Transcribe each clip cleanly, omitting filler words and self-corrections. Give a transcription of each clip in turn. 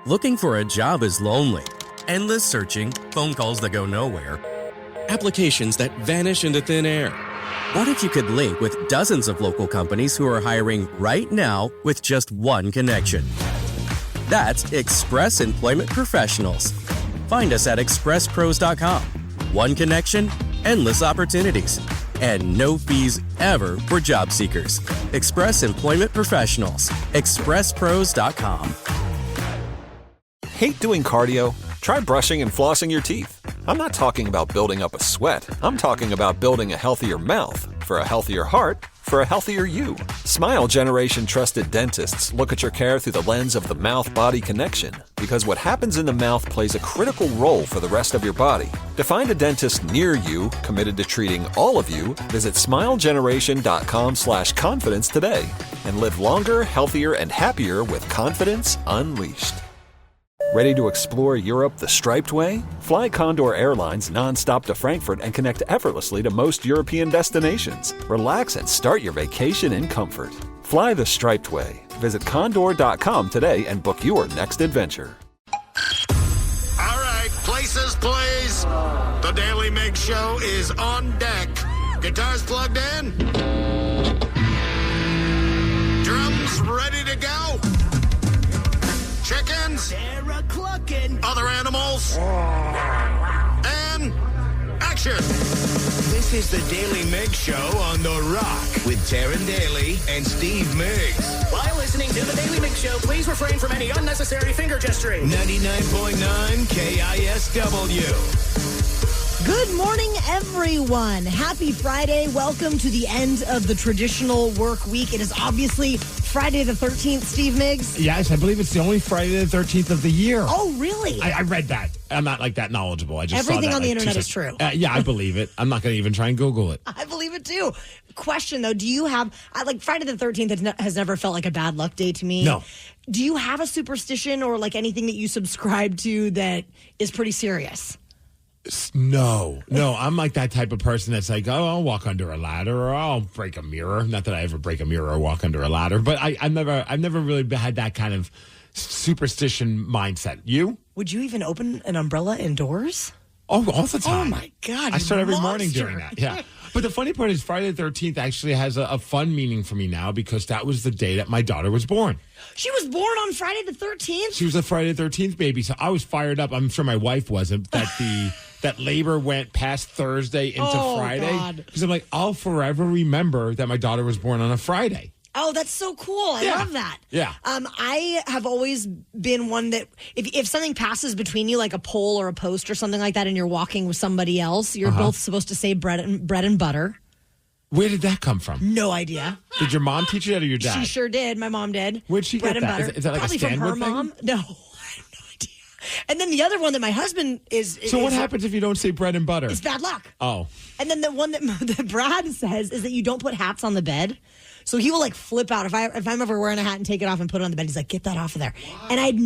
Looking for a job is lonely. Endless searching, phone calls that go nowhere, applications that vanish into thin air. What if you could link with dozens of local companies who are hiring right now with just one connection? That's Express Employment Professionals. Find us at expresspros.com. One connection, endless opportunities, and no fees ever for job seekers. Express Employment Professionals. expresspros.com. Hate doing cardio? Try brushing and flossing your teeth. I'm not talking about building up a sweat. I'm talking about building a healthier mouth for a healthier heart for a healthier you. Smile Generation trusted dentists look at your care through the lens of the mouth-body connection, because what happens in the mouth plays a critical role for the rest of your body. To find a dentist near you committed to treating all of you, visit smilegeneration.com/confidence today and live longer, healthier, and happier with confidence unleashed. Ready to explore Europe the striped way? Fly Condor Airlines nonstop to Frankfurt and connect effortlessly to most European destinations. Relax and start your vacation in comfort. Fly the striped way. Visit condor.com today and book your next adventure. All right, places, please. The Daly Migs Show is on deck. Guitars plugged in. Drums ready to go. Chickens, other animals, and action. This is the Daly Migs Show on The Rock with Taryn Daly and Steve Migs. While listening to the Daly Migs Show, please refrain from any unnecessary finger gesturing. 99.9 KISW. Good morning, everyone. Happy Friday. Welcome to the end of the traditional work week. It is obviously Friday the 13th, Steve Migs. Yes, I believe it's the only Friday the 13th of the year. Oh, really? I read that. I'm not like that knowledgeable. I just Everything saw that, on the like, internet is true. Yeah, I believe it. I'm not going to even try and Google it. I believe it too. Question though, do you have, like Friday the 13th has never felt like a bad luck day to me. No. Do you have a superstition or like anything that you subscribe to that is pretty serious? No, I'm like that type of person that's like, oh, I'll walk under a ladder or I'll break a mirror. Not that I ever break a mirror or walk under a ladder, but I've never really had that kind of superstition mindset. You? Would you even open an umbrella indoors? Oh, all the time. Oh my God! I start every monster. morning doing that. Yeah. But the funny part is Friday the 13th actually has a fun meaning for me now because that was the day that my daughter was born. She was born on Friday the 13th? She was a Friday the 13th baby, so I was fired up. I'm sure my wife wasn't, that labor went past Thursday into Friday. Because I'm like, I'll forever remember that my daughter was born on a Friday. Oh, that's so cool. I love that. Yeah. I have always been one that if something passes between you, like a pole or a post or something like that, and you're walking with somebody else, you're both supposed to say bread and butter. Where did that come from? No idea. Did your mom teach you that or your dad? She sure did. My mom did. Where'd she bread get and that? butter. Is that like Probably a Stanwood from her thing? mom. No, I have no idea. And then the other one that my husband is. So what happens if you don't say bread and butter? It's bad luck. Oh. And then the one that Brad says is that you don't put hats on the bed. So he will like flip out if I'm ever wearing a hat and take it off and put it on the bed. He's like, get that off of there. What? And I'd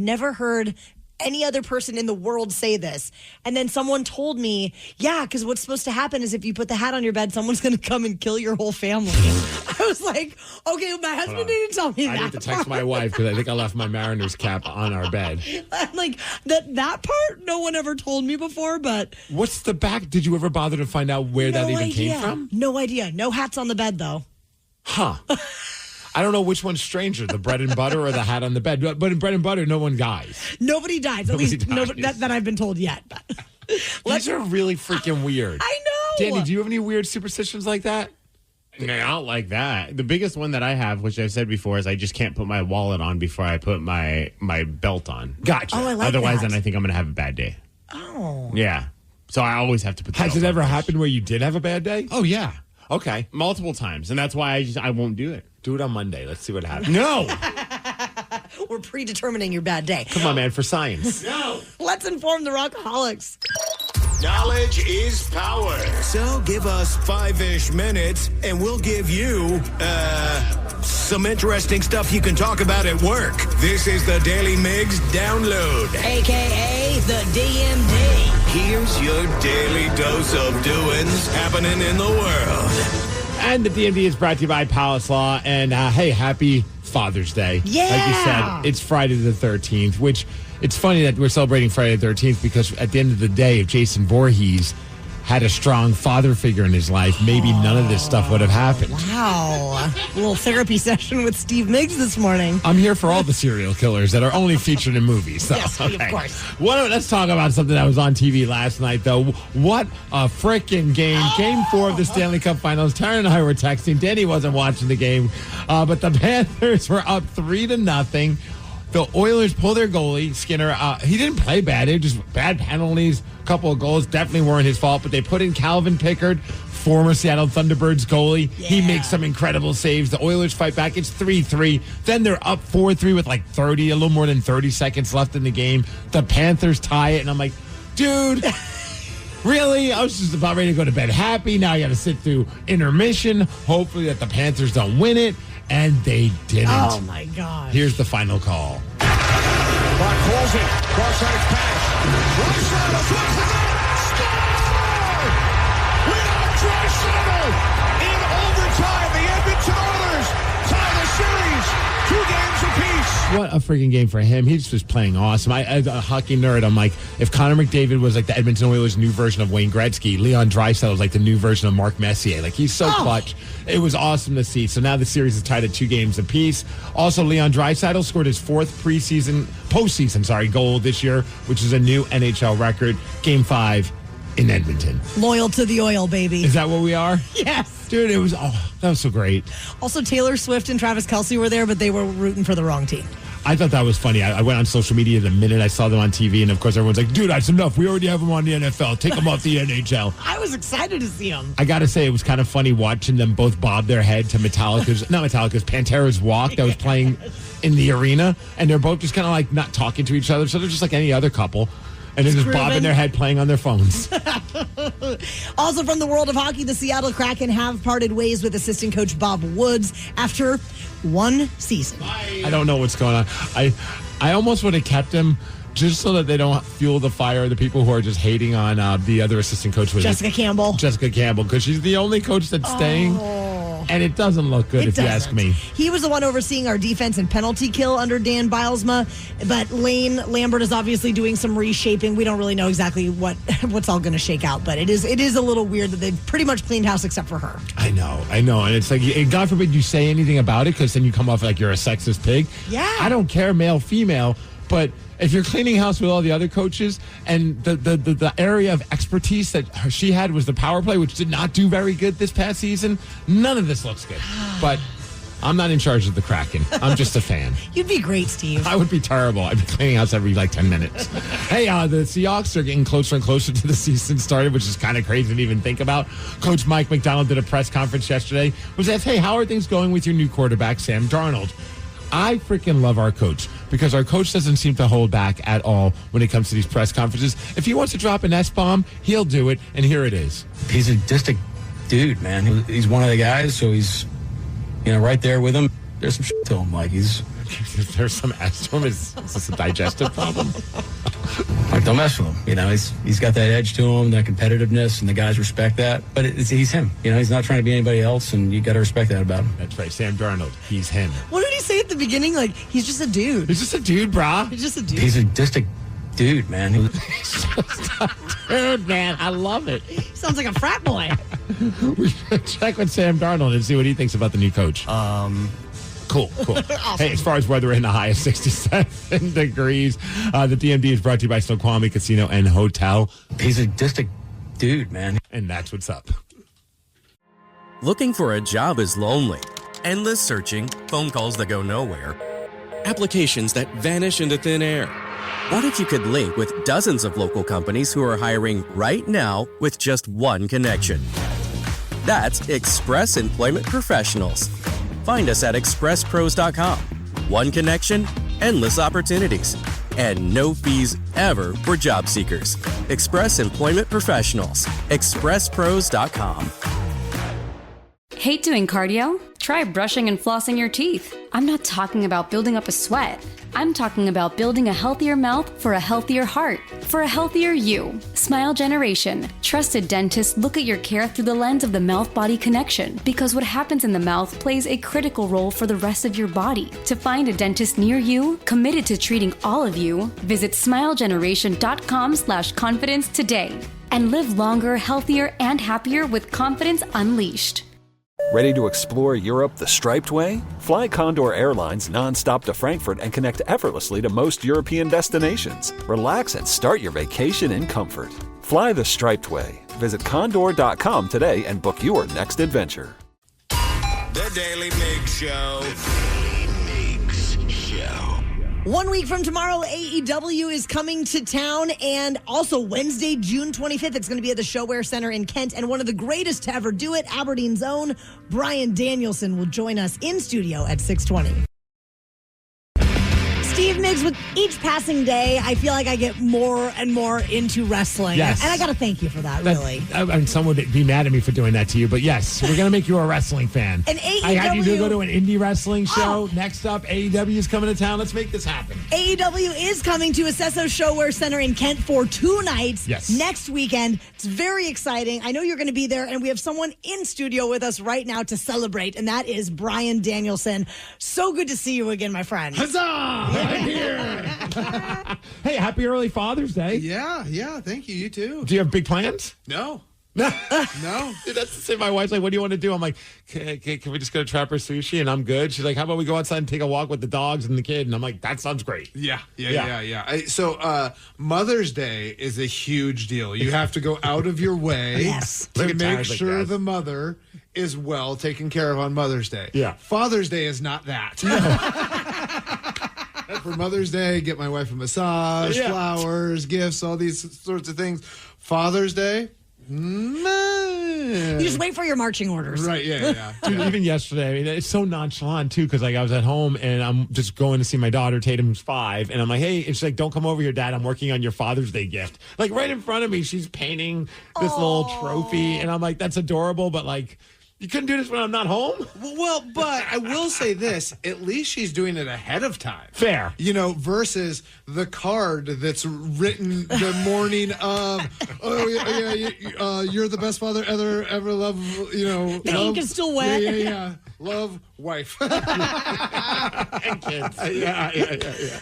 never heard any other person in the world say this. And then someone told me, yeah, because what's supposed to happen is if you put the hat on your bed, someone's going to come and kill your whole family. I was like, okay, my husband didn't tell me that. I need to text my wife because I think I left my Mariners cap on our bed. Like that part, no one ever told me before, but. What's the back? Did you ever bother to find out where that even came from? No idea. No hats on the bed, though. Huh. I don't know which one's stranger, the bread and butter or the hat on the bed. But in bread and butter, no one dies. Nobody dies. That I've been told yet. But these are really freaking weird. I know. Danny, do you have any weird superstitions like that? No, not like that. The biggest one that I have, which I've said before, is I just can't put my wallet on before I put my belt on. Gotcha. Oh, I like Otherwise, that. then I think I'm going to have a bad day. Oh. Yeah. So I always have to put the Has belt it ever on first. happened where you did have a bad day? Oh, yeah. Okay. Multiple times. And that's why I won't do it. Do it on Monday. Let's see what happens. No. We're predetermining your bad day. Come on, man, for science. No. Let's inform the Rockaholics. Knowledge is power. So give us 5-ish minutes and we'll give you, some interesting stuff you can talk about at work. This is the Daily Migs Download. AKA the DMD. Here's your daily dose of doings happening in the world. And the DMV is brought to you by Palace Law. And hey, happy Father's Day. Yeah. Like you said, it's Friday the 13th, which it's funny that we're celebrating Friday the 13th because at the end of the day, if Jason Voorhees had a strong father figure in his life, maybe none of this stuff would have happened. Wow. A little therapy session with Steve Migs this morning. I'm here for all the serial killers that are only featured in movies. So, Yes, of course. Let's talk about something that was on TV last night, though. What a freaking game. Game 4 of the Stanley Cup Finals. Taryn and I were texting. Danny wasn't watching the game, but the Panthers were up 3-0. The Oilers pull their goalie, Skinner. He didn't play bad. It was just bad penalties. A couple of goals definitely weren't his fault, but they put in Calvin Pickard, former Seattle Thunderbirds goalie. Yeah. He makes some incredible saves. The Oilers fight back. It's 3-3. Then they're up 4-3 with like a little more than 30 seconds left in the game. The Panthers tie it, and I'm like, dude, really? I was just about ready to go to bed happy. Now I got to sit through intermission. Hopefully that the Panthers don't win it. And they didn't. Oh, my God. Here's the final call. Clock calls it. Cross-side pass. Right side of Score! Leon Draisaitl! In overtime, the Edmonton Oilers tie the series. 2 games apiece. What a freaking game for him. He just was playing awesome. As a hockey nerd, I'm like, if Connor McDavid was like the Edmonton Oilers' new version of Wayne Gretzky, Leon Draisaitl was like the new version of Mark Messier. Like, he's so clutch. It was awesome to see. So now the series is tied at 2 games apiece. Also, Leon Draisaitl scored his 4th postseason goal this year, which is a new NHL record. Game 5 in Edmonton. Loyal to the oil, baby. Is that what we are? Yes. Dude, that was so great. Also, Taylor Swift and Travis Kelce were there, but they were rooting for the wrong team. I thought that was funny. I went on social media the minute I saw them on TV, and of course everyone's like, dude, that's enough. We already have them on the NFL. Take them off the NHL. I was excited to see them. I got to say, it was kind of funny watching them both bob their head to Pantera's Walk that was playing in the arena, and they're both just kind of like not talking to each other, so they're just like any other couple. And they're just bobbing their head playing on their phones. Also from the world of hockey, the Seattle Kraken have parted ways with assistant coach Bob Woods after 1 season. I don't know what's going on. I almost would have kept him just so that they don't fuel the fire of the people who are just hating on the other assistant coach. Jessica Campbell, because she's the only coach that's staying. And it doesn't look good, you ask me. He was the one overseeing our defense and penalty kill under Dan Bilesma, but Lane Lambert is obviously doing some reshaping. We don't really know exactly what's all going to shake out, but it is a little weird that they've pretty much cleaned house except for her. I know. And it's like, God forbid you say anything about it, because then you come off like you're a sexist pig. Yeah. I don't care, male, female, but if you're cleaning house with all the other coaches, and the area of expertise that she had was the power play, which did not do very good this past season, none of this looks good. But I'm not in charge of the Kraken. I'm just a fan. You'd be great, Steve. I would be terrible. I'd be cleaning house every 10 minutes. Hey, the Seahawks are getting closer and closer to the season started, which is kind of crazy to even think about. Coach Mike McDonald did a press conference yesterday. Was asked, hey, how are things going with your new quarterback, Sam Darnold? I freaking love our coach, because our coach doesn't seem to hold back at all when it comes to these press conferences. If he wants to drop an S-bomb, he'll do it, and here it is. He's just a dude, man. He's one of the guys, so he's, right there with him. There's some shit to him, like There's some S to him. Is this a digestive problem? Like, don't mess with him. He's got that edge to him, that competitiveness, and the guys respect that. But he's him. He's not trying to be anybody else, and you got to respect that about him. That's right, Sam Darnold. He's him. What did he say at the beginning? Like, he's just a dude. He's just a dude, brah. He's just a dude. He's just a dude, man. Dude, man, I love it. Sounds like a frat boy. We should check with Sam Darnold and see what he thinks about the new coach. Cool. Awesome. Hey, as far as weather, in the high of 67 degrees. The DMD is brought to you by Snoqualmie Casino and Hotel. He's just a dude, man. And that's what's up. Looking for a job is lonely. Endless searching, phone calls that go nowhere, applications that vanish into thin air. What if you could link with dozens of local companies who are hiring right now with just one connection? That's Express Employment Professionals. Find us at expresspros.com. One connection, endless opportunities, and no fees ever for job seekers. Express Employment Professionals. expresspros.com. Hate doing cardio? Try try brushing and flossing your teeth. I'm not talking about building up a sweat. I'm talking about building a healthier mouth for a healthier heart, for a healthier you. Smile Generation. Trusted dentists look at your care through the lens of the mouth-body connection, because what happens in the mouth plays a critical role for the rest of your body. To find a dentist near you, committed to treating all of you, visit smilegeneration.com/confidence today. And live longer, healthier, and happier with confidence unleashed. Ready to explore Europe the striped way? Fly Condor Airlines nonstop to Frankfurt and connect effortlessly to most European destinations. Relax and start your vacation in comfort. Fly the striped way. Visit condor.com today and book your next adventure. The Daily Migs Show. The Daily Migs Show. 1 week from tomorrow, AEW is coming to town, and also Wednesday, June 25th, it's going to be at the Showwear Center in Kent, and one of the greatest to ever do it, Aberdeen's own Bryan Danielson, will join us in studio at 6:20. Steve Migs, with each passing day, I feel like I get more and more into wrestling. Yes. And I got to thank you for that, really. Some would be mad at me for doing that to you, but yes, we're going to make you a wrestling fan. And AEW, I had you to go to an indie wrestling show. Next up, AEW is coming to town. Let's make this happen. AEW is coming to Acesso Showwear Center in Kent for 2 nights next weekend. It's very exciting. I know you're going to be there, and we have someone in studio with us right now to celebrate, and that is Bryan Danielson. So good to see you again, my friend. Huzzah! I'm here. Hey, happy early Father's Day. Yeah. Thank you. You too. Do you have big plans? No. No. Dude, that's the same. My wife's like, what do you want to do? I'm like, can we just go to Trapper Sushi? And I'm good. She's like, how about we go outside and take a walk with the dogs and the kid? And I'm like, that sounds great. Yeah. So Mother's Day is a huge deal. You have to go out of your way to make sure the mother is well taken care of on Mother's Day. Yeah. Father's Day is not that. For Mother's Day, get my wife a massage, flowers, gifts, all these sorts of things. Father's Day, you just wait for your marching orders. Right, yeah. Dude, even yesterday, I mean, it's so nonchalant, too, because like I was at home and I'm just going to see my daughter, Tatum's 5, and I'm like, hey, it's like, don't come over here, Dad. I'm working on your Father's Day gift. Like, right in front of me, she's painting this little trophy, and I'm like, that's adorable, but like, you couldn't do this when I'm not home? Well, but I will say this. At least she's doing it ahead of time. Fair. Versus the card that's written the morning of, you're the best father ever love, The ink is still wet. Yeah. Love, wife. And kids. Yeah.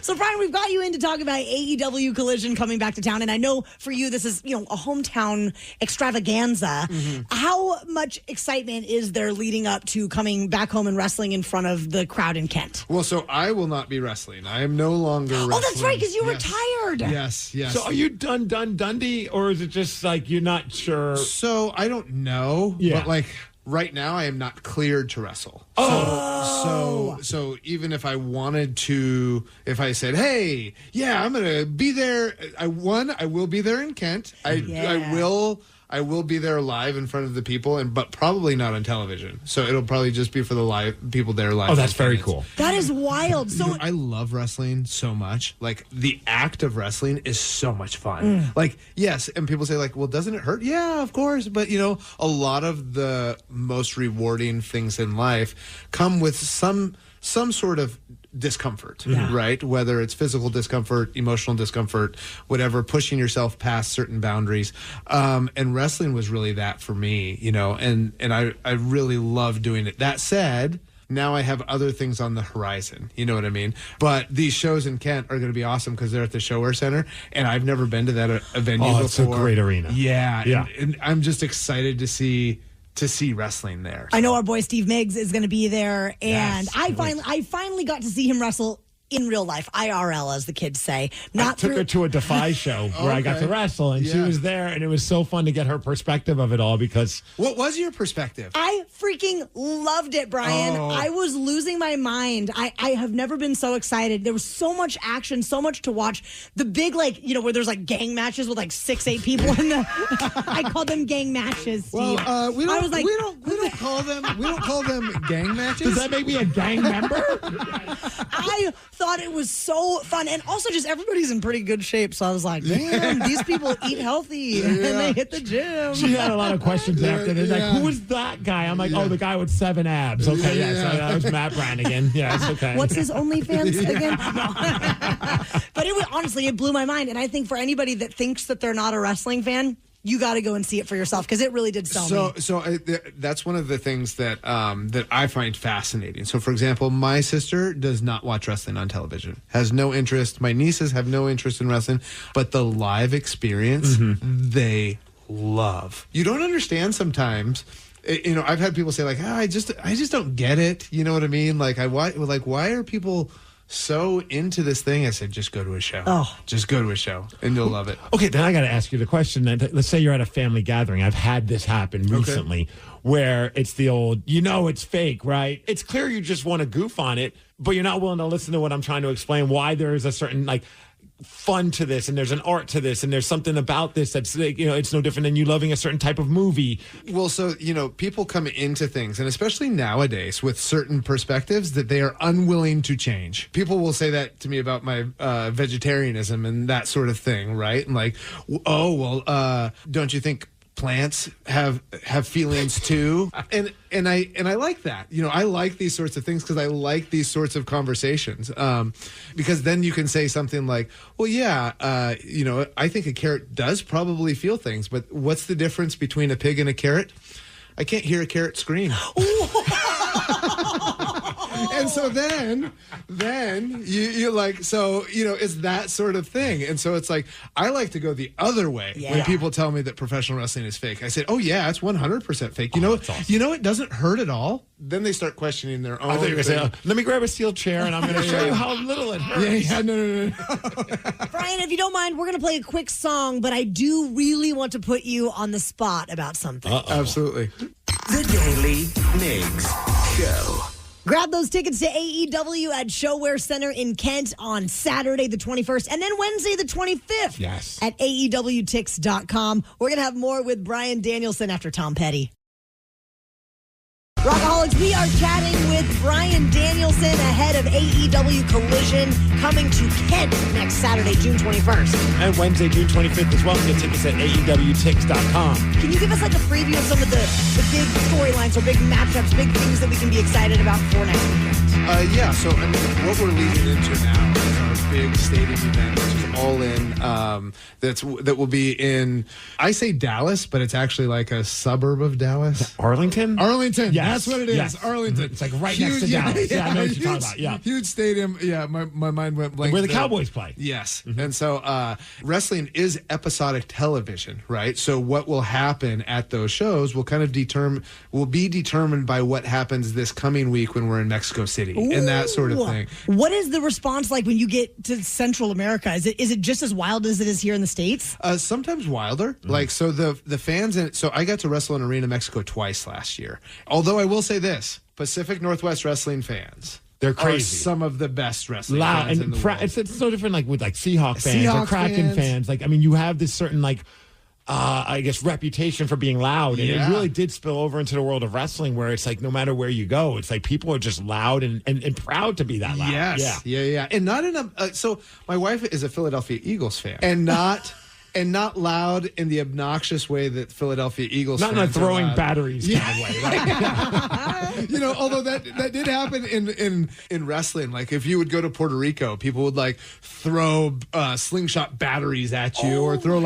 So, Bryan, we've got you in to talk about AEW Collision coming back to town. And I know for you, this is, a hometown extravaganza. Mm-hmm. How much excitement is there leading up to coming back home and wrestling in front of the crowd in Kent? Well, so I will not be wrestling. I am no longer wrestling. Oh, that's right, because you retired. Yes. So are you done Dundee, or is it just like you're not sure? So I don't know, but like right now I am not cleared to wrestle. So even if I wanted to, if I said, hey, I'm going to be there, I will be there in Kent. I will be there live in front of the people, but probably not on television. So it'll probably just be for the live people there live. Oh, that's very cool. That is wild. So I love wrestling so much. Like, the act of wrestling is so much fun. Like, yes, and people say, like, well, doesn't it hurt? Yeah, of course. But, a lot of the most rewarding things in life come with some sort of discomfort, right? Whether it's physical discomfort, emotional discomfort, whatever, pushing yourself past certain boundaries. And wrestling was really that for me, and I really love doing it. That said, now I have other things on the horizon. You know what I mean? But these shows in Kent are going to be awesome because they're at the Showwear Center, and I've never been to that venue before. It's a great arena. Yeah. And I'm just excited to see wrestling there. I know our boy Steve Migs is going to be there, and I finally got to see him wrestle in real life, IRL, as the kids say. I took her to a Defy show where I got to wrestle, and she was there, and it was so fun to get her perspective of it all because... What was your perspective? I freaking loved it, Bryan. I was losing my mind. I have never been so excited. There was so much action, so much to watch. The big, where there's, gang matches with, 6-8 people in the... I call them gang matches, Steve. Well, we don't call them gang matches. Does that make me a gang member? I thought it was so fun. And also just everybody's in pretty good shape. So I was like, damn, these people eat healthy and they hit the gym. She had a lot of questions after this. Like, who was that guy? I'm like, oh, the guy with 7 abs. Okay, yes, that was Matt Brannigan. Yes, okay. What's his OnlyFans again? No. But honestly, it blew my mind. And I think for anybody that thinks that they're not a wrestling fan, you got to go and see it for yourself because it really did sell me. So that's one of the things that that I find fascinating. So, for example, my sister does not watch wrestling on television, has no interest. My nieces have no interest in wrestling, but the live experience they love. You don't understand sometimes. You know, I've had people say like, I just don't get it. You know what I mean? Like, why are people so into this thing? I said, just go to a show. Just go to a show and you'll love it. Okay, then I got to ask you the question. Let's say you're at a family gathering. I've had this happen recently where it's the old, it's fake, right? It's clear you just want to goof on it, but you're not willing to listen to what I'm trying to explain, why there is a certain fun to this and there's an art to this and there's something about this that's it's no different than you loving a certain type of movie. Well, so people come into things, and especially nowadays, with certain perspectives that they are unwilling to change. People will say that to me about my vegetarianism and that sort of thing, right? And like, don't you think plants have feelings too? And I like that. I like these sorts of things because I like these sorts of conversations. Because then you can say something like, well, yeah, I think a carrot does probably feel things, but what's the difference between a pig and a carrot? I can't hear a carrot scream. And so then you like, so, it's that sort of thing. And so it's like, I like to go the other way when people tell me that professional wrestling is fake. I said, oh yeah, it's 100% fake. It doesn't hurt at all. Then they start questioning their own. I thought you were going to say, let me grab a steel chair and I'm going to show you how little it hurts. No. Brian, if you don't mind, we're going to play a quick song, but I do really want to put you on the spot about something. Absolutely. The Daly Migs Show. Grab those tickets to AEW at Showwear Center in Kent on Saturday the 21st and then Wednesday the 25th at AEWTix.com. We're going to have more with Bryan Danielson after Tom Petty. Rockaholics, we are chatting with Bryan Danielson ahead of AEW Collision coming to Kent next Saturday, June 21st. And Wednesday, June 25th as well. Get tickets at AEWTix.com. Can you give us a preview of some of the big storylines or big matchups, big things that we can be excited about for next weekend? So what we're leading into now is our big stadium event, which is all in. That will be in, I say Dallas, but it's actually like a suburb of Dallas. Arlington? Arlington. Yes. That's what it is. Yes. Arlington. It's like right next to Dallas. I know what you're talking about. Yeah. Huge stadium. Yeah, my mind went blank. Where the Cowboys play. Yes. And so wrestling is episodic television, right? So what will happen at those shows will be determined by what happens this coming week when we're in Mexico City and that sort of thing. What is the response like when you get to Central America? Is it just as wild as it is here in the States? Sometimes wilder. Like, so the fans so I got to wrestle in Arena Mexico twice last year. Although I will say this, Pacific Northwest wrestling fans, they're crazy. Are some of the best wrestling loud fans and in the world. It's so different, like with Seahawk fans or Kraken fans. Like, I mean, you have this certain I guess reputation for being loud, and it really did spill over into the world of wrestling, where it's like no matter where you go, it's like people are just loud and proud to be that loud. Yes, yeah, and not in a. So my wife is a Philadelphia Eagles fan, and not. And not loud in the obnoxious way that Philadelphia Eagles fans not in a throwing batteries kind of way, right? Although that did happen in wrestling. Like if you would go to Puerto Rico, people would throw slingshot batteries at you or throw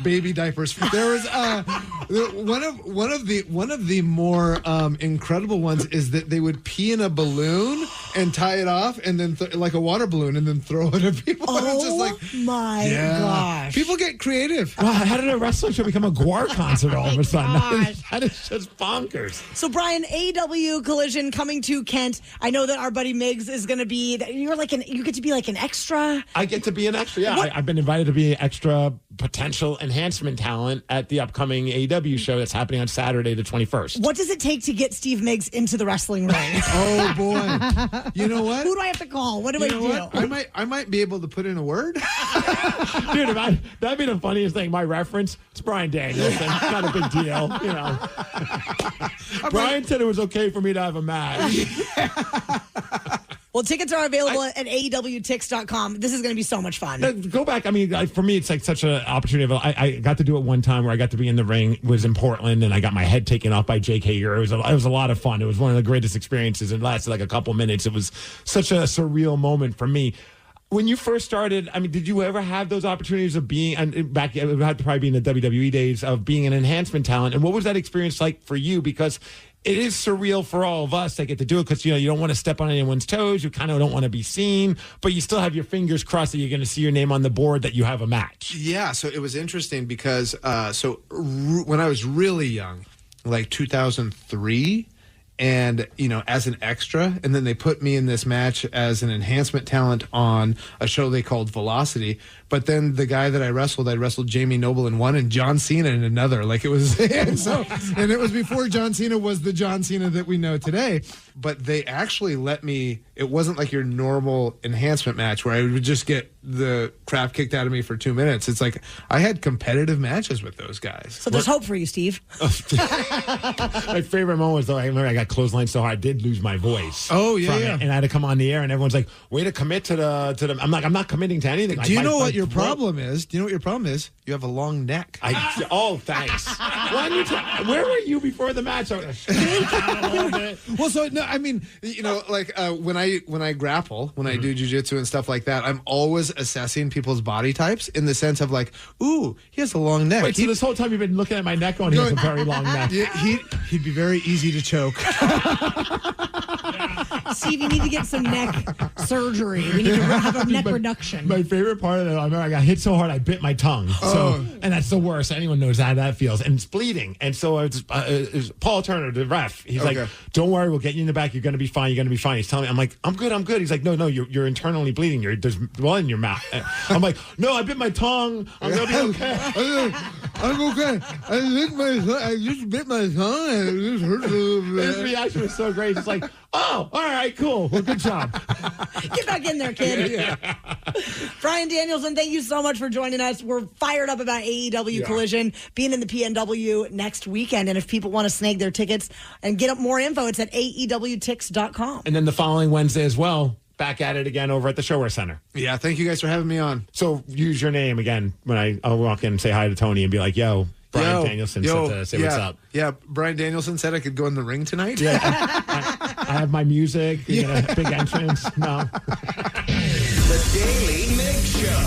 baby diapers. There was one of the more incredible ones is that they would pee in a balloon and tie it off and then like a water balloon and then throw it at people. My gosh! People get creative. Wow, how did a wrestling show become a Guar concert all of a sudden? That is just bonkers. So, Brian, AEW Collision coming to Kent. I know that our buddy Migs is going to be. You get to be like an extra. I get to be an extra. Yeah, I've been invited to be an extra potential enhancement talent at the upcoming AEW show that's happening on Saturday the 21st. What does it take to get Steve Migs into the wrestling ring? Oh boy! You know what? Who do I have to call? What do I do? I might be able to put in a word. Dude, that'd be the funniest thing. My reference, it's Bryan Danielson. Not a big deal, Brian said it was okay for me to have a match. Well, tickets are available at AEWTix.com. This is going to be so much fun. Go back. I mean, for me, it's like such an opportunity. I got to do it one time where I got to be in the ring. It was in Portland, and I got my head taken off by Jake Hager. It was a lot of fun. It was one of the greatest experiences. It lasted like a couple minutes. It was such a surreal moment for me. When you first started, I mean, did you ever have those opportunities of being, and back, it had to probably be in the WWE days, of being an enhancement talent? And what was that experience like for you? Because it is surreal for all of us that get to do it, because, you don't want to step on anyone's toes. You kind of don't want to be seen, but you still have your fingers crossed that you're going to see your name on the board, that you have a match. Yeah, so it was interesting because when I was really young, like 2003, and as an extra, and then they put me in this match as an enhancement talent on a show they called Velocity. But then the guy that I wrestled Jamie Noble in one and John Cena in another. Like, it was and it was before John Cena was the John Cena that we know today. But they actually let me. It wasn't like your normal enhancement match where I would just get the crap kicked out of me for 2 minutes. It's like I had competitive matches with those guys. So there's hope for you, Steve. My favorite moment was, though, I remember I got clotheslined so hard I did lose my voice. Oh, yeah, from yeah. it, and I had to come on the air, and everyone's like, "Way to commit to the." I'm like, I'm not committing to anything. Do you know what your problem is? Do you know what your problem is? You have a long neck. Thanks. Where were you before the match? Well, so no, I mean, when I grapple, when I do jiu-jitsu and stuff like that, I'm always assessing people's body types in the sense of like, ooh, he has a long neck. Wait, so this whole time you've been looking at my neck going, he has a very long neck. He'd be very easy to choke. Steve, you need to get some neck surgery. We need to have a neck reduction. My favorite part of it, I remember I got hit so hard I bit my tongue. And that's the worst. Anyone knows how that feels. And it's bleeding. And so it was Paul Turner, the ref. He's like, "Don't worry, we'll get you in the back. You're going to be fine. You're going to be fine." He's telling me, I'm like, "I'm good. He's like, no, you're internally bleeding. There's blood in your mouth." I'm like, "No, I bit my tongue. I'm going to be okay." I'm okay. I just bit my tongue and it just hurt a little bit. His reaction was so great. It's like, "Oh, all right, cool. Well, good job." Get back in there, kid. Yeah. Brian Danielson, thank you so much for joining us. We're fired up about AEW Collision being in the PNW next weekend. And if people want to snag their tickets and get up more info, it's at AEWTix.com. And then the following Wednesday as well, back at it again over at the Showwear Center. Yeah, thank you guys for having me on. So use your name again when I'll walk in and say hi to Tony and be like, "Yo, Brian Danielson said to say what's up." Yeah, Brian Danielson said I could go in the ring tonight. Yeah, I have my music. You get a big entrance. No. The Daily Migs Show.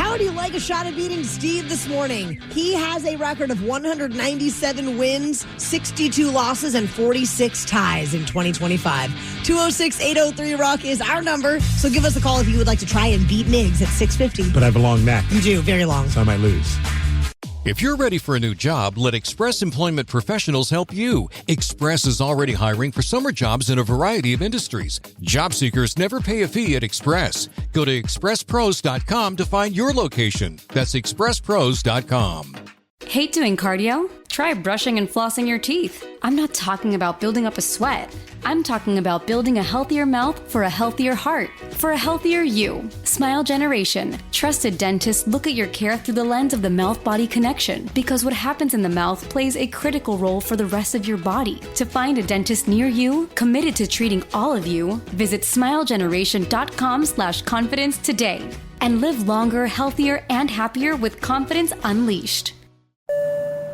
How do you like a shot at beating Steve this morning? He has a record of 197 wins, 62 losses, and 46 ties in 2025. 206-803-ROCK is our number, so give us a call if you would like to try and beat Migs at 650. But I have a long neck. You do, very long. So I might lose. If you're ready for a new job, let Express Employment Professionals help you. Express is already hiring for summer jobs in a variety of industries. Job seekers never pay a fee at Express. Go to expresspros.com to find your location. That's expresspros.com. Hate doing cardio? Try brushing and flossing your teeth. I'm not talking about building up a sweat. I'm talking about building a healthier mouth for a healthier heart, for a healthier you. Smile Generation. Trusted dentists look at your care through the lens of the mouth-body connection, because what happens in the mouth plays a critical role for the rest of your body. To find a dentist near you, committed to treating all of you, visit smilegeneration.com/confidence today and live longer, healthier, and happier with confidence unleashed.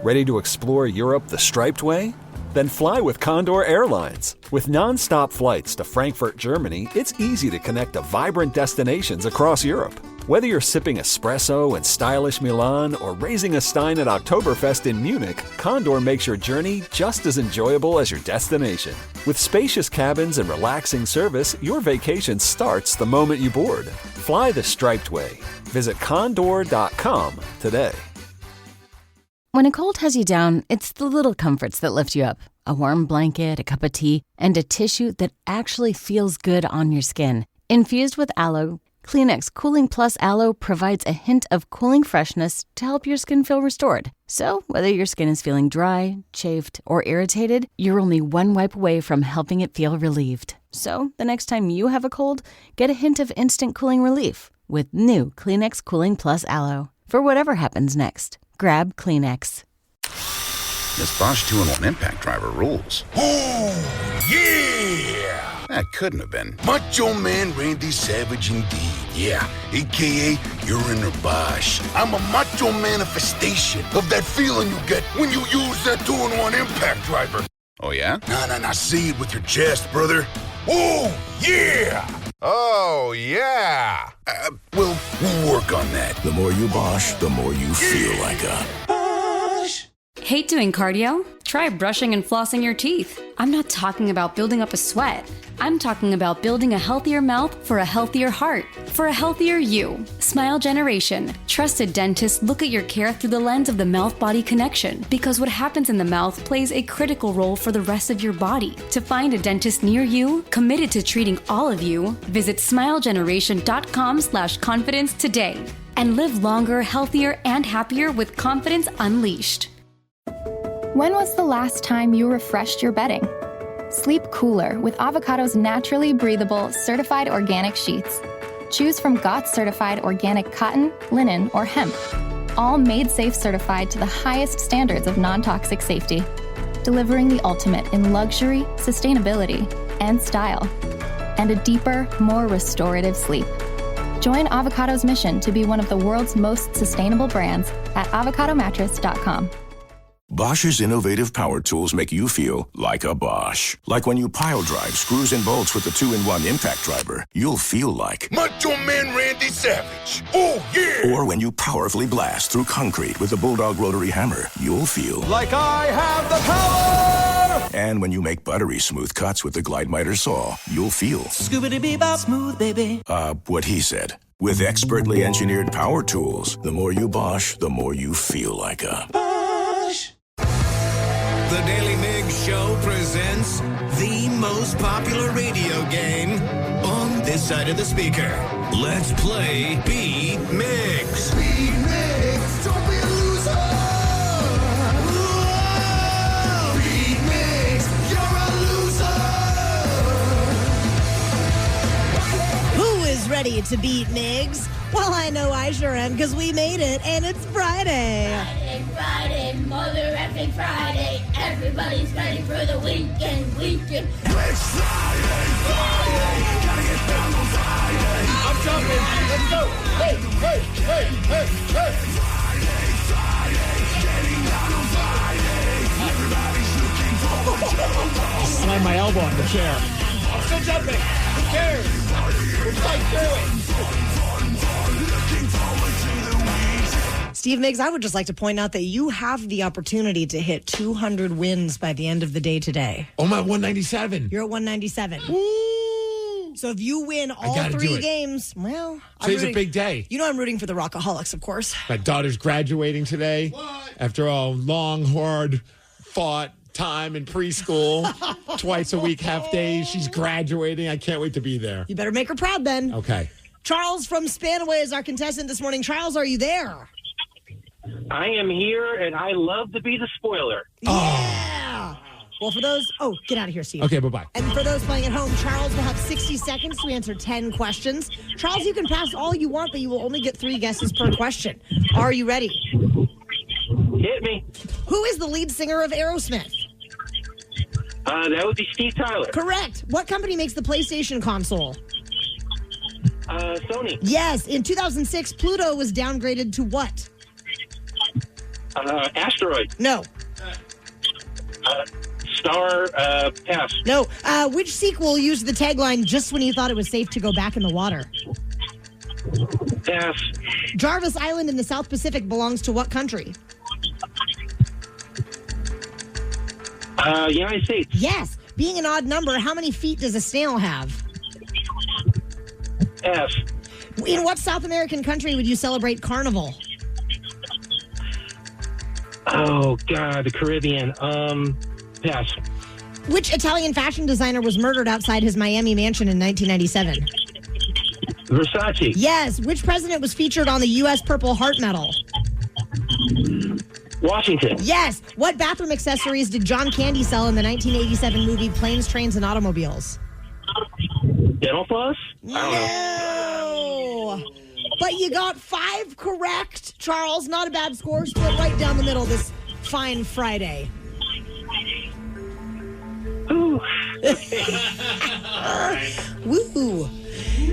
Ready to explore Europe the striped way? Then fly with Condor Airlines. With non-stop flights to Frankfurt, Germany, it's easy to connect to vibrant destinations across Europe. Whether you're sipping espresso in stylish Milan or raising a stein at Oktoberfest in Munich, Condor makes your journey just as enjoyable as your destination. With spacious cabins and relaxing service, your vacation starts the moment you board. Fly the striped way. Visit condor.com today. When a cold has you down, it's the little comforts that lift you up. A warm blanket, a cup of tea, and a tissue that actually feels good on your skin. Infused with aloe, Kleenex Cooling Plus Aloe provides a hint of cooling freshness to help your skin feel restored. So, whether your skin is feeling dry, chafed, or irritated, you're only one wipe away from helping it feel relieved. So, the next time you have a cold, get a hint of instant cooling relief with new Kleenex Cooling Plus Aloe. For whatever happens next, grab Kleenex. This Bosch 2-in-1 impact driver rules. Oh, yeah! That couldn't have been Macho Man Randy Savage indeed. Yeah, a.k.a. you're in a Bosch. I'm a macho manifestation of that feeling you get when you use that 2-in-1 impact driver. Oh, yeah? Nah, say it with your chest, brother. Oh, yeah! Oh, yeah! We'll work on that. The more you Bosch, the more you feel like a... Hate doing cardio? Try brushing and flossing your teeth. I'm not talking about building up a sweat. I'm talking about building a healthier mouth for a healthier heart, for a healthier you. Smile Generation. Trusted dentists look at your care through the lens of the mouth-body connection, because what happens in the mouth plays a critical role for the rest of your body. To find a dentist near you, committed to treating all of you, visit smilegeneration.com/confidence today and live longer, healthier, and happier with confidence unleashed. When was the last time you refreshed your bedding? Sleep cooler with Avocado's naturally breathable, certified organic sheets. Choose from GOTS certified organic cotton, linen, or hemp. All made safe certified to the highest standards of non-toxic safety. Delivering the ultimate in luxury, sustainability, and style. And a deeper, more restorative sleep. Join Avocado's mission to be one of the world's most sustainable brands at avocadomattress.com. Bosch's innovative power tools make you feel like a Bosch. Like when you pile drive screws and bolts with the 2-in-1 impact driver, you'll feel like Macho Man Randy Savage. Oh, yeah! Or when you powerfully blast through concrete with the Bulldog rotary hammer, you'll feel like I have the power! And when you make buttery smooth cuts with the Glide Miter saw, you'll feel Scoobity-bee-bop smooth, baby. What he said. With expertly engineered power tools, the more you Bosch, the more you feel like a Bosch. The Daly Migs Show presents the most popular radio game on this side of the speaker. Let's play Beat Migs. Beat Migs, don't be a loser. Whoa. Beat Migs, you're a loser. Who is ready to beat Migs? Well, I know I sure am, because we made it, and it's Friday. Friday, mother effing Friday. Everybody's ready for the weekend. It's Friday. Gotta get down on Friday. I'm jumping. Let's go. Hey. Friday. Getting down on Friday. Everybody's looking forward to I slammed my elbow on the chair. I'm still jumping. Who cares? We'll fight through it. Steve Migs, I would just like to point out that you have the opportunity to hit 200 wins by the end of the day today. Oh, my 197. You're at 197. Woo! So if you win all 3 games, well... Today's a big day. You know I'm rooting for the Rockaholics, of course. My daughter's graduating today. What? After a long, hard-fought time in preschool. Twice a week, half days. She's graduating. I can't wait to be there. You better make her proud then. Okay. Charles from Spanaway is our contestant this morning. Charles, are you there? I am here, and I love to be the spoiler. Yeah. Well, for those... Oh, get out of here, Steve. Okay, bye-bye. And for those playing at home, Charles will have 60 seconds to answer 10 questions. Charles, you can pass all you want, but you will only get 3 guesses per question. Are you ready? Hit me. Who is the lead singer of Aerosmith? That would be Steve Tyler. Correct. What company makes the PlayStation console? Sony. Yes. In 2006, Pluto was downgraded to what? Asteroid. No. Star, pass. No. Which sequel used the tagline, just when you thought it was safe to go back in the water? Pass. Jarvis Island in the South Pacific belongs to what country? United States. Yes. Being an odd number, how many feet does a snail have? Pass. In what South American country would you celebrate Carnival? Oh, God, the Caribbean. Pass. Which Italian fashion designer was murdered outside his Miami mansion in 1997? Versace. Yes. Which president was featured on the U.S. Purple Heart Medal? Washington. Yes. What bathroom accessories did John Candy sell in the 1987 movie Planes, Trains, and Automobiles? Dental floss? No. But you got 5 correct, Charles. Not a bad score. Split right down the middle this fine Friday. Ooh. Woo!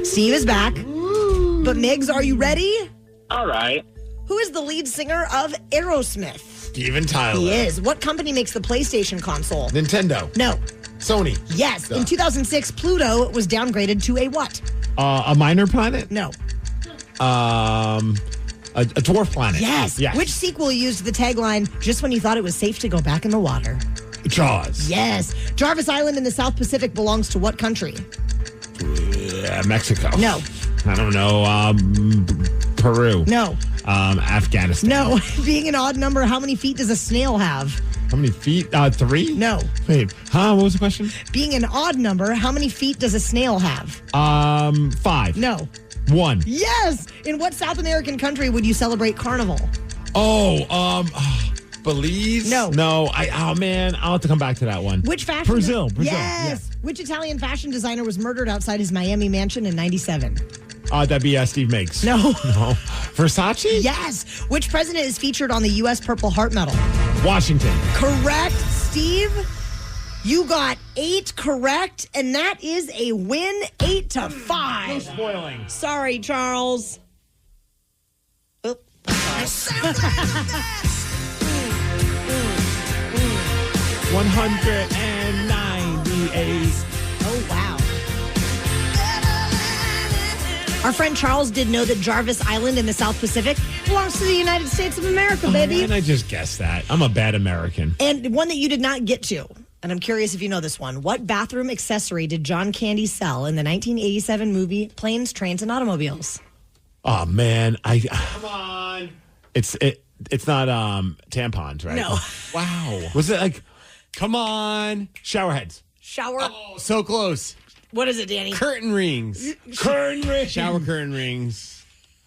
Steve is back. But Migs, are you ready? All right. Who is the lead singer of Aerosmith? Steven Tyler. He is. What company makes the PlayStation console? Nintendo. No. Sony. Yes. Duh. In 2006, Pluto was downgraded to a what? A minor planet? No. A dwarf planet. Yes. Which sequel used the tagline, just when you thought it was safe to go back in the water? Jaws. Yes. Jarvis Island in the South Pacific belongs to what country? Mexico. No. I don't know. Peru. No. Afghanistan. No. Being an odd number, how many feet does a snail have? How many feet? 3? No. Wait. What was the question? Being an odd number, how many feet does a snail have? 5. No. 1. Yes. In what South American country would you celebrate Carnival? Belize? No. No. Man, I'll have to come back to that one. Which fashion? Brazil. Yes. Which Italian fashion designer was murdered outside his Miami mansion in 97? That'd be Steve Migs. No. No. Versace? Yes. Which president is featured on the U.S. Purple Heart Medal? Washington. Correct, Steve. You got 8 correct, and that is a win, 8-5. No spoiling. Sorry, Charles. Oop. 198. Oh, wow. Our friend Charles did know that Jarvis Island in the South Pacific belongs to the United States of America, baby. Man, I just guessed that. I'm a bad American. And one that you did not get to, and I'm curious if you know this one. What bathroom accessory did John Candy sell in the 1987 movie Planes, Trains, and Automobiles? Oh, man. Come on. It's not tampons, right? No. Wow. Was it like, come on, shower heads? Shower. Oh, so close. What is it, Danny? Curtain rings. Curtain rings. Shower curtain rings.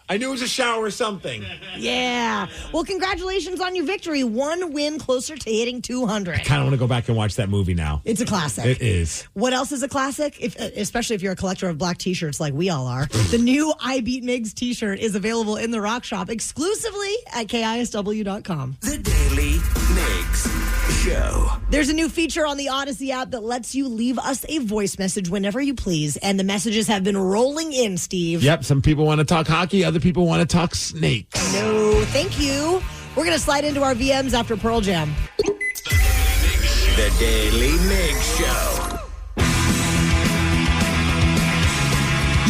I knew it was a shower something. Yeah. Well, congratulations on your victory. 1 win closer to hitting 200. I kind of want to go back and watch that movie now. It's a classic. It is. What else is a classic? Especially if you're a collector of black t-shirts like we all are. The new I Beat Migs t-shirt is available in the Rock Shop exclusively at KISW.com. The Daily Migs Show. There's a new feature on the Odyssey app that lets you leave us a voice message whenever you please. And the messages have been rolling in, Steve. Yep. Some people want to talk hockey. Other people want to talk snakes. No, thank you. We're going to slide into our VMs after Pearl Jam. The Daily Migs Show.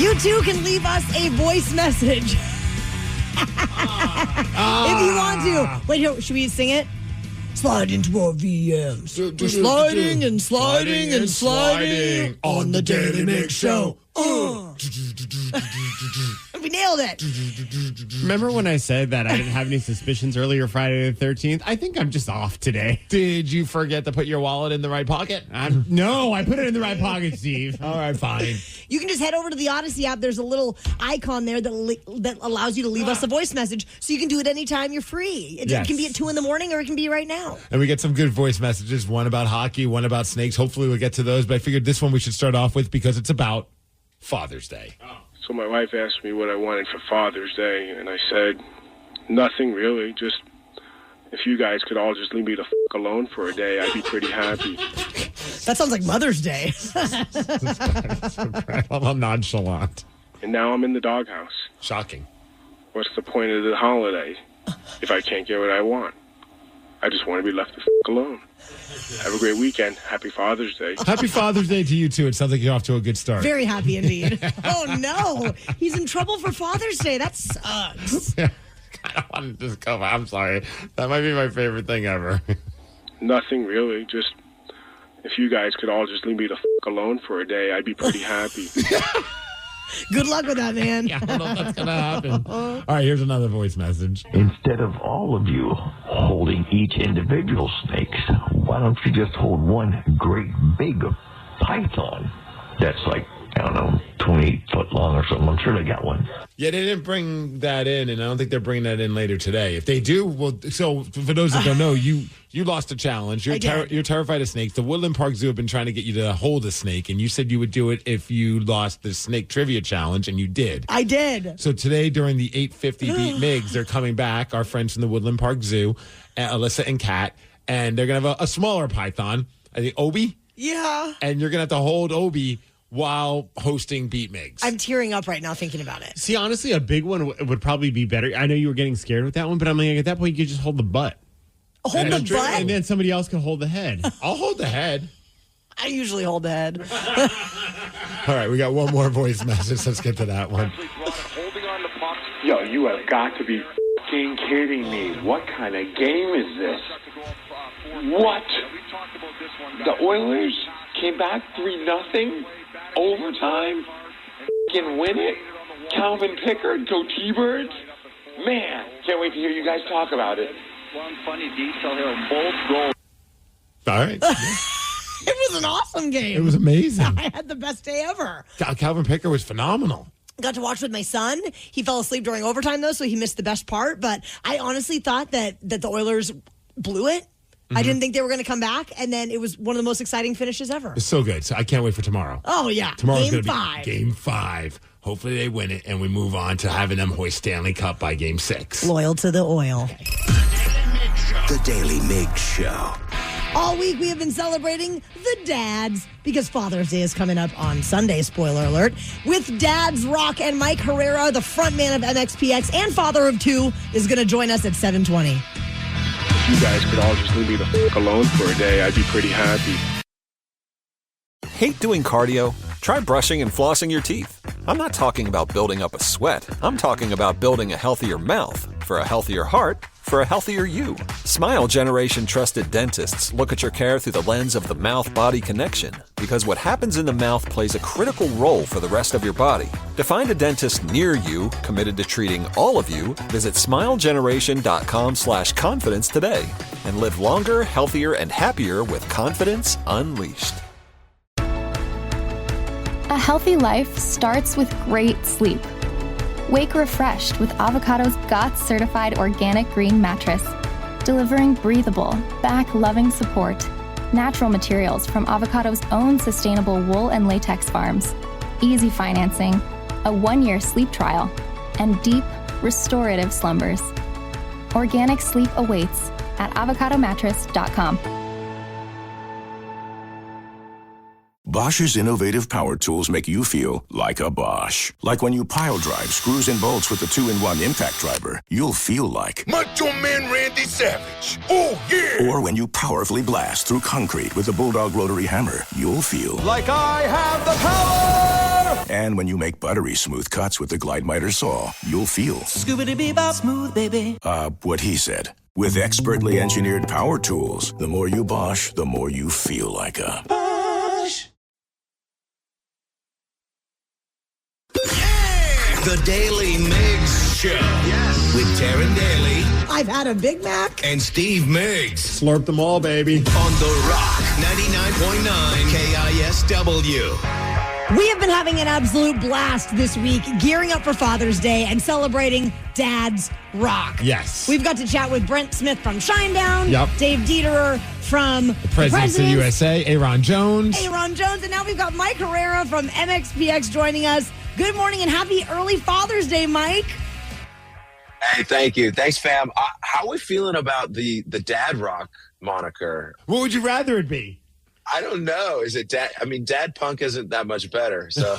You too can leave us a voice message. If you want to. Wait, here, should we sing it? Slide into our VMs. We're sliding and sliding and sliding on the Daily Migs Show. We nailed it. Remember when I said that I didn't have any suspicions earlier Friday the 13th? I think I'm just off today. Did you forget to put your wallet in the right pocket? No, I put it in the right pocket, Steve. All right, fine. You can just head over to the Odyssey app. There's a little icon there that allows you to leave us a voice message, so you can do it anytime you're free. It can be at 2 a.m. or it can be right now. And we get some good voice messages, one about hockey, one about snakes. Hopefully we'll get to those, but I figured this one we should start off with because it's about Father's Day. So my wife asked me what I wanted for Father's Day, and I said, nothing really, just if you guys could all just leave me the fuck alone for a day, I'd be pretty happy. That sounds like Mother's Day. I'm nonchalant. And now I'm in the doghouse. Shocking. What's the point of the holiday if I can't get what I want? I just want to be left the fuck alone. Have a great weekend. Happy Father's Day. Happy Father's Day to you, too. It sounds like you're off to a good start. Very happy indeed. Oh, no. He's in trouble for Father's Day. That sucks. I don't want to just go. I'm sorry. That might be my favorite thing ever. Nothing really. Just if you guys could all just leave me the fuck alone for a day, I'd be pretty happy. Good luck with that, man. Yeah, I don't know if that's going to happen. All right, here's another voice message. Instead of all of you holding each individual snake, why don't you just hold one great big python that's like, I don't know, 28 foot long or something? I'm sure they got one. Yeah, they didn't bring that in, and I don't think they're bringing that in later today. If they do, well, so for those that don't know, you lost a challenge. You're terrified of snakes. The Woodland Park Zoo have been trying to get you to hold a snake, and you said you would do it if you lost the snake trivia challenge, and you did. I did. So today, during the 850 Beat Migs, they're coming back, our friends from the Woodland Park Zoo, Alyssa and Kat, and they're going to have a smaller python. I think Obi? Yeah. And you're going to have to hold Obi while hosting Beat Migs. I'm tearing up right now thinking about it. See, honestly, a big one would probably be better. I know you were getting scared with that one, but I'm like, at that point, you could just hold the butt. Hold the butt? And then somebody else can hold the head. I'll hold the head. I usually hold the head. All right, we got one more voice message. Let's get to that one. Yo, you have got to be f***ing kidding me. What kind of game is this? What? The Oilers came back 3-0, overtime, f***ing win it? Calvin Pickard, go T-Birds? Man, can't wait to hear you guys talk about it. One funny detail here, both goals. All right. It was an awesome game. It was amazing. I had the best day ever. Calvin Pickard was phenomenal. Got to watch with my son. He fell asleep during overtime, though, so he missed the best part. But I honestly thought that the Oilers blew it. Mm-hmm. I didn't think they were going to come back, and then it was one of the most exciting finishes ever. It's so good. So I can't wait for tomorrow. Oh, yeah. Tomorrow's Game going to 5. be Game 5. Hopefully they win it, and we move on to having them hoist Stanley Cup by Game 6. Loyal to the oil. The Daily Migs Show. All week we have been celebrating the dads because Father's Day is coming up on Sunday, spoiler alert, with Dads Rock, and Mike Herrera, the frontman of MXPX and father of 2, is going to join us at 7:20. If you guys could all just leave me the f*** alone for a day, I'd be pretty happy. Hate doing cardio? Try brushing and flossing your teeth. I'm not talking about building up a sweat. I'm talking about building a healthier mouth for a healthier heart for a healthier you. Smile Generation trusted dentists look at your care through the lens of the mouth-body connection, because what happens in the mouth plays a critical role for the rest of your body. To find a dentist near you committed to treating all of you, visit smilegeneration.com/confidence today and live longer, healthier, and happier with confidence unleashed. A healthy life starts with great sleep. Wake refreshed with Avocado's GOTS certified organic green mattress, delivering breathable, back-loving support, natural materials from Avocado's own sustainable wool and latex farms, easy financing, a 1-year sleep trial, and deep, restorative slumbers. Organic sleep awaits at avocadomattress.com. Bosch's innovative power tools make you feel like a Bosch. Like when you pile drive screws and bolts with the 2-in-1 impact driver, you'll feel like Macho Man Randy Savage. Oh, yeah! Or when you powerfully blast through concrete with the Bulldog rotary hammer, you'll feel like I have the power! And when you make buttery smooth cuts with the Glide Miter saw, you'll feel Scoobity-bee-bop smooth, baby. What he said. With expertly engineered power tools, the more you Bosch, the more you feel like a Bosch. The Daily Migs Show. Yes. With Taryn Daly. I've had a Big Mac. And Steve Migs. Slurp them all, baby. On The Rock, 99.9 KISW. We have been having an absolute blast this week, gearing up for Father's Day and celebrating Dads Rock. Yes. We've got to chat with Brent Smith from Shinedown. Yep. Dave Dieterer from The Presidents of the USA, Aaron Jones. Aaron Jones. And now we've got Mike Herrera from MXPX joining us. Good morning and happy early Father's Day, Mike. Hey, thank you. Thanks, fam. How are we feeling about the Dad Rock moniker? What would you rather it be? I don't know. Is it Dad? I mean, Dad Punk isn't that much better. So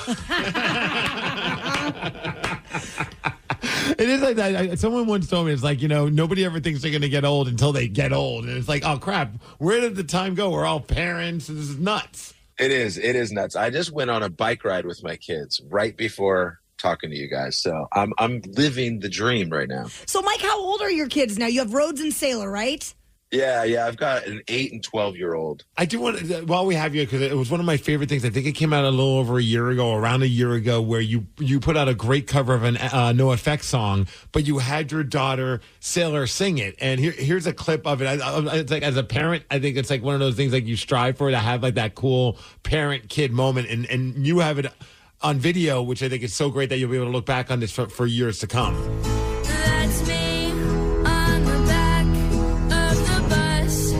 it is like that. Someone once told me, it's like, nobody ever thinks they're going to get old until they get old. And it's like, oh, crap. Where did the time go? We're all parents. And this is nuts. It is. It is nuts. I just went on a bike ride with my kids right before talking to you guys. So I'm living the dream right now. So, Mike, how old are your kids now? You have Rhodes and Sailor, right? Yeah. I've got an 8 and 12-year-old. I do want to, while we have you, because it was one of my favorite things. I think it came out a little over a year ago, around a year ago, where you put out a great cover of an NoFX song, but you had your daughter Sailor sing it. And here's a clip of it. It's like, as a parent, I think it's like one of those things like you strive for, to have like that cool parent-kid moment, and you have it on video, which I think is so great that you'll be able to look back on this for years to come. That's me on the back of the bus.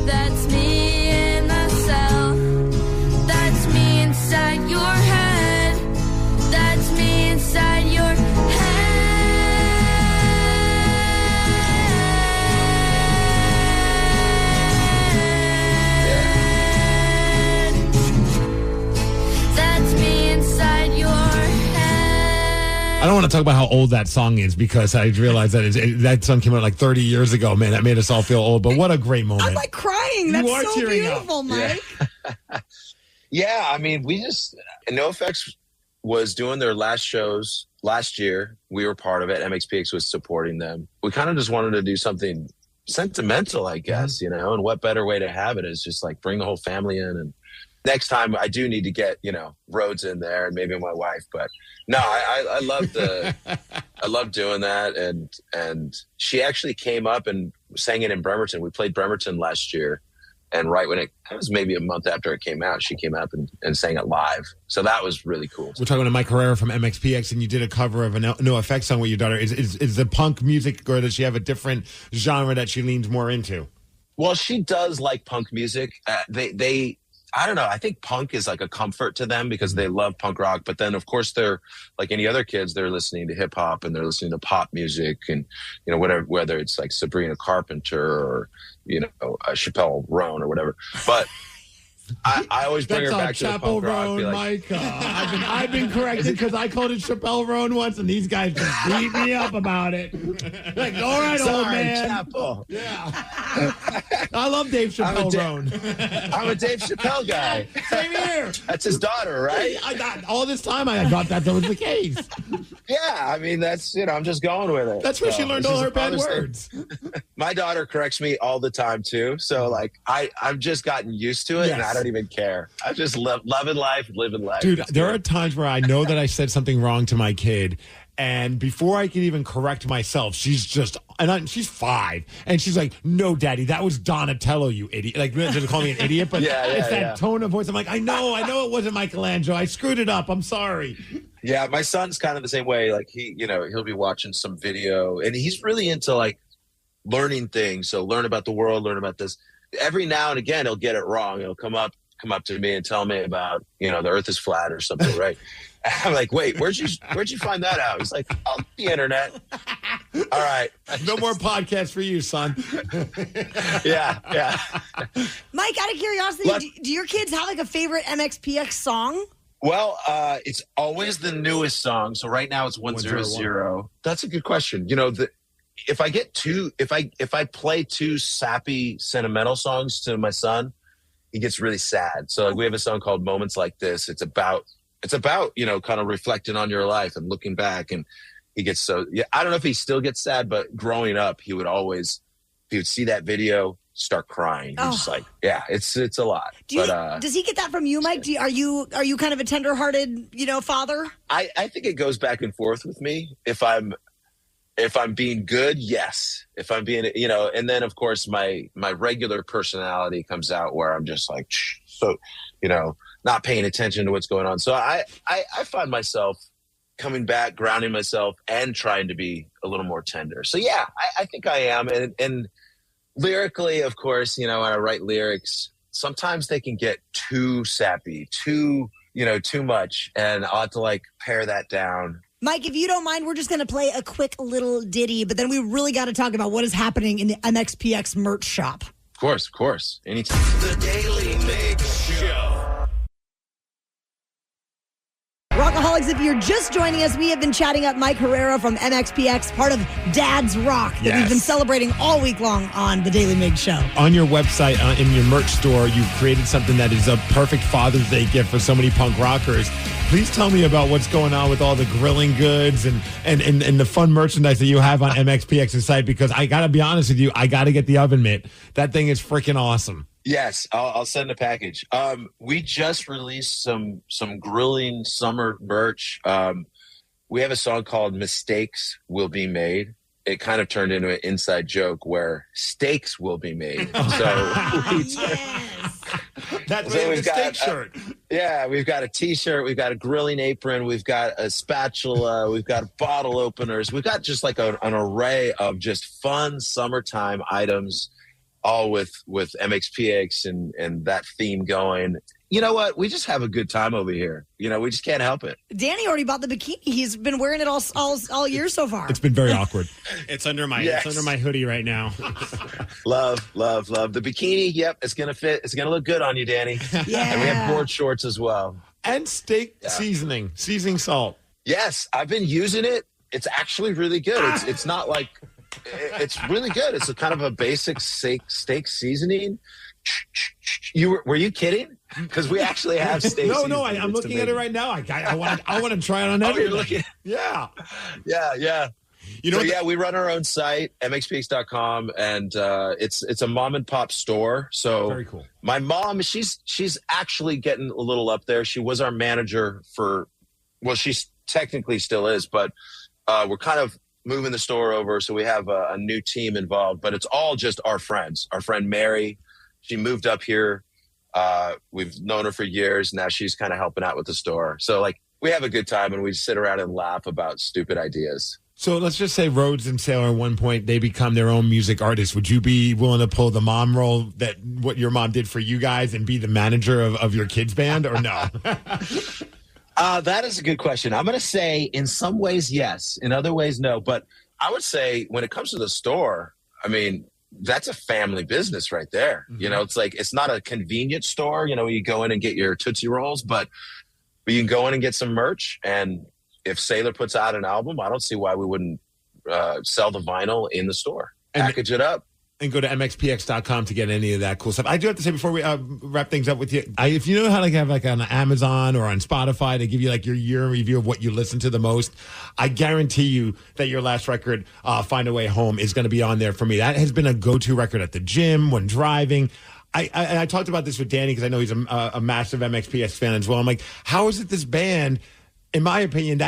That's me in the cell. That's me inside your head. That's me inside your head. to talk about how old that song is because I realized that that song came out like 30 years ago. Man, that made us all feel old. But what a great moment! I'm like crying. That's so beautiful, Mike. Yeah, I mean, NoFX was doing their last shows last year. We were part of it. MXPX was supporting them. We kind of just wanted to do something sentimental, I guess, you know, and what better way to have it is just like bring the whole family in. And next time I do need to get, you know, Rhodes in there and maybe my wife, but no, I love I love doing that. And she actually came up and sang it in Bremerton. We played Bremerton last year. And right when it was maybe a month after it came out, she came up and sang it live. So that was really cool. We're talking to Mike Herrera from MXPX, and you did a cover of a NoFX song with your daughter. Is the punk music, or does she have a different genre that she leans more into? Well, she does like punk music. I don't know. I think punk is like a comfort to them because they love punk rock. But then, of course, they're like any other kids. They're listening to hip hop and they're listening to pop music, and you know whether it's like Sabrina Carpenter or you know Chappelle Roan or whatever. But I always bring her back to the punk rock. Roan, like, Mike. I've been corrected because I called it Chappelle Roan once, and these guys just beat me up about it. Like, all right, old man. Chappelle. Yeah. I love Dave Chappelle Roan. I'm a Dave Chappelle guy. Same here. That's his daughter, right? All this time I thought that was the case. Yeah, I mean, that's, you know, I'm just going with it. That's where she learned all her bad words. My daughter corrects me all the time, too. So, like, I've just gotten used to it, and I don't even care. I just loving life, living life. Dude, there are times where I know that I said something wrong to my kid, and before I can even correct myself, she's just, she's 5, and she's like, "No, Daddy, that was Donatello, you idiot." Like, doesn't call me an idiot, but it's that tone of voice. I'm like, I know it wasn't Michelangelo. I screwed it up. I'm sorry. Yeah, my son's kind of the same way. Like, he'll be watching some video, and he's really into, like, learning things. So learn about the world, learn about this. Every now and again, he'll get it wrong. He'll come up to me and tell me about, you know, the earth is flat or something, right? I'm like, wait, where'd you find that out? He's like, oh, the internet. All right. No more podcasts for you, son. Yeah. Mike, out of curiosity, do your kids have like a favorite MXPX song? Well, it's always the newest song. So right now it's 100. That's a good question. You know, if I play too sappy, sentimental songs to my son, he gets really sad. So like, we have a song called Moments Like This. It's about, you know, kind of reflecting on your life and looking back. And he gets I don't know if he still gets sad, but growing up, he would see that video, start crying. He's just like, yeah, it's a lot. Does he get that from you, Mike? Are you kind of a tenderhearted, you know, father? I think it goes back and forth with me. If I'm being good, yes. If I'm being, you know, and then of course my regular personality comes out where I'm just like, so, you know, not paying attention to what's going on. So I find myself coming back, grounding myself, and trying to be a little more tender. So yeah, I think I am. And lyrically, of course, you know, when I write lyrics, sometimes they can get too sappy, too much, and I'll have to like pare that down. Mike, if you don't mind, we're just going to play a quick little ditty, but then we really got to talk about what is happening in the MXPX merch shop. Of course. Anytime. The Daily Migs Show. Rockaholics, if you're just joining us, we have been chatting up Mike Herrera from MXPX, part of Dad's Rock, that we've been celebrating all week long on the Daily Migs Show. On your website, in your merch store, you've created something that is a perfect Father's Day gift for so many punk rockers. Please tell me about what's going on with all the grilling goods and the fun merchandise that you have on MXPX's site, because I got to be honest with you, I got to get the oven mitt. That thing is freaking awesome. Yes, I'll send a package. We just released some grilling summer merch. We have a song called Mistakes Will Be Made. It kind of turned into an inside joke where steaks will be made. That's a steak shirt. Yeah, we've got a T-shirt, we've got a grilling apron, we've got a spatula, we've got bottle openers. We've got just like an array of just fun summertime items, all with MXPX and that theme going. You know what? We just have a good time over here. You know, we just can't help it. Danny already bought the bikini. He's been wearing it all year so far. It's been very awkward. It's under my hoodie right now. Love. The bikini, yep, it's going to fit. It's going to look good on you, Danny. Yeah. And we have board shorts as well. And steak seasoning salt. Yes, I've been using it. It's actually really good. It's not like it's really good. It's a kind of a basic steak seasoning. Were you kidding? Because we actually have steak. No, I'm looking at it right now. I want to try it on everything. You're looking. Yeah. We run our own site, mxpx.com, and it's a mom and pop store. So very cool. My mom, she's actually getting a little up there. She was our manager she technically still is, but we're kind of moving the store over. So we have a new team involved, but it's all just our friends. Our friend Mary, she moved up here. We've known her for years. Now she's kind of helping out with the store. So like we have a good time and we sit around and laugh about stupid ideas. So let's just say Rhodes and Sailor at one point, they become their own music artists. Would you be willing to pull the mom role, that what your mom did for you guys, and be the manager of your kids' band, or no? That is a good question. I'm going to say in some ways, yes. In other ways, no. But I would say when it comes to the store, I mean, that's a family business right there. Mm-hmm. You know, it's like, it's not a convenience store, you know, you go in and get your Tootsie Rolls, but you can go in and get some merch. And if Sailor puts out an album, I don't see why we wouldn't sell the vinyl in the store, package it up. And go to mxpx.com to get any of that cool stuff. I do have to say before we wrap things up with you, if you know how to have like on Amazon or on Spotify, they give you like your year review of what you listen to the most. I guarantee you that your last record, Find a Way Home, is going to be on there for me. That has been a go-to record at the gym, when driving. I talked about this with Danny because I know he's a massive MXPX fan as well. I'm like, how is it this band, in my opinion,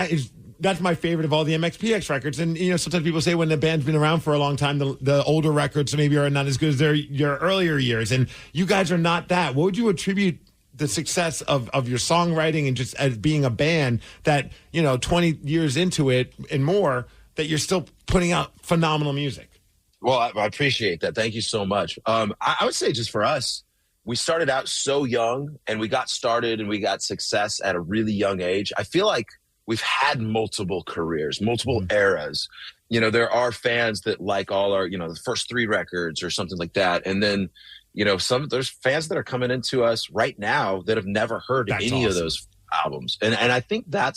that's my favorite of all the MXPX records. And, you know, sometimes people say when the band's been around for a long time, the older records maybe are not as good as your earlier years. And you guys are not that. What would you attribute the success of your songwriting and just as being a band that, you know, 20 years into it and more, that you're still putting out phenomenal music? Well, I appreciate that. Thank you so much. I would say just for us, we started out so young, and we got started and we got success at a really young age. I feel like we've had multiple careers, multiple eras. You know, there are fans that like all our, you know, the first 3 records or something like that. And then, you know, there's fans that are coming into us right now that have never heard any of those albums. And I think I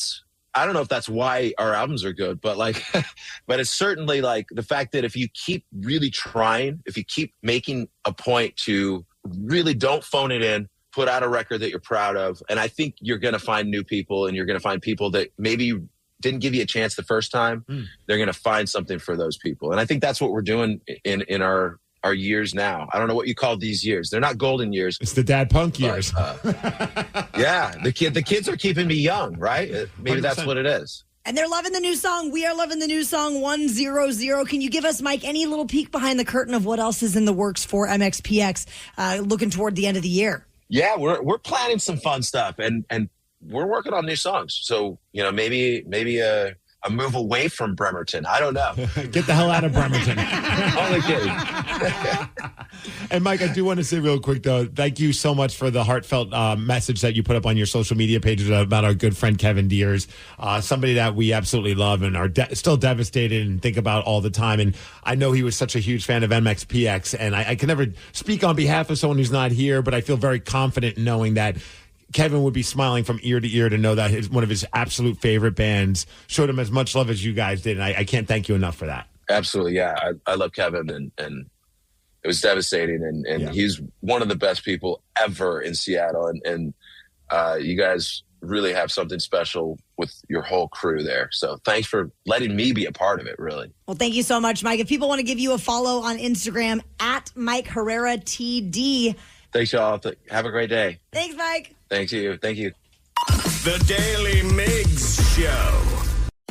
don't know if that's why our albums are good, but like, but it's certainly like the fact that if you keep really trying, if you keep making a point to really don't phone it in, put out a record that you're proud of. And I think you're going to find new people, and you're going to find people that maybe didn't give you a chance the first time. They're going to find something for those people. And I think that's what we're doing in our years now. I don't know what you call these years. They're not golden years. It's the dad punk years. Yeah. The kids are keeping me young, right? Maybe 100%. That's what it is. And they're loving the new song. We are loving the new song 100. Can you give us, Mike, any little peek behind the curtain of what else is in the works for MXPX looking toward the end of the year? Yeah, we're planning some fun stuff, and we're working on new songs. So, you know, maybe a move away from Bremerton. I don't know. Get the hell out of Bremerton. Only kidding. And Mike, I do want to say real quick, though, thank you so much for the heartfelt message that you put up on your social media pages about our good friend Kevin Deers, somebody that we absolutely love and are still devastated and think about all the time. And I know he was such a huge fan of MXPX, and I can never speak on behalf of someone who's not here, but I feel very confident in knowing that Kevin would be smiling from ear to ear to know that one of his absolute favorite bands showed him as much love as you guys did. And I can't thank you enough for that. Absolutely. Yeah. I love Kevin, and it was devastating. And he's one of the best people ever in Seattle. And you guys really have something special with your whole crew there. So thanks for letting me be a part of it, really. Well, thank you so much, Mike. If people want to give you a follow on Instagram, at Mike Herrera TD. Thanks, y'all. Have a great day. Thanks, Mike. Thank you. Thank you. The Daily Migs Show.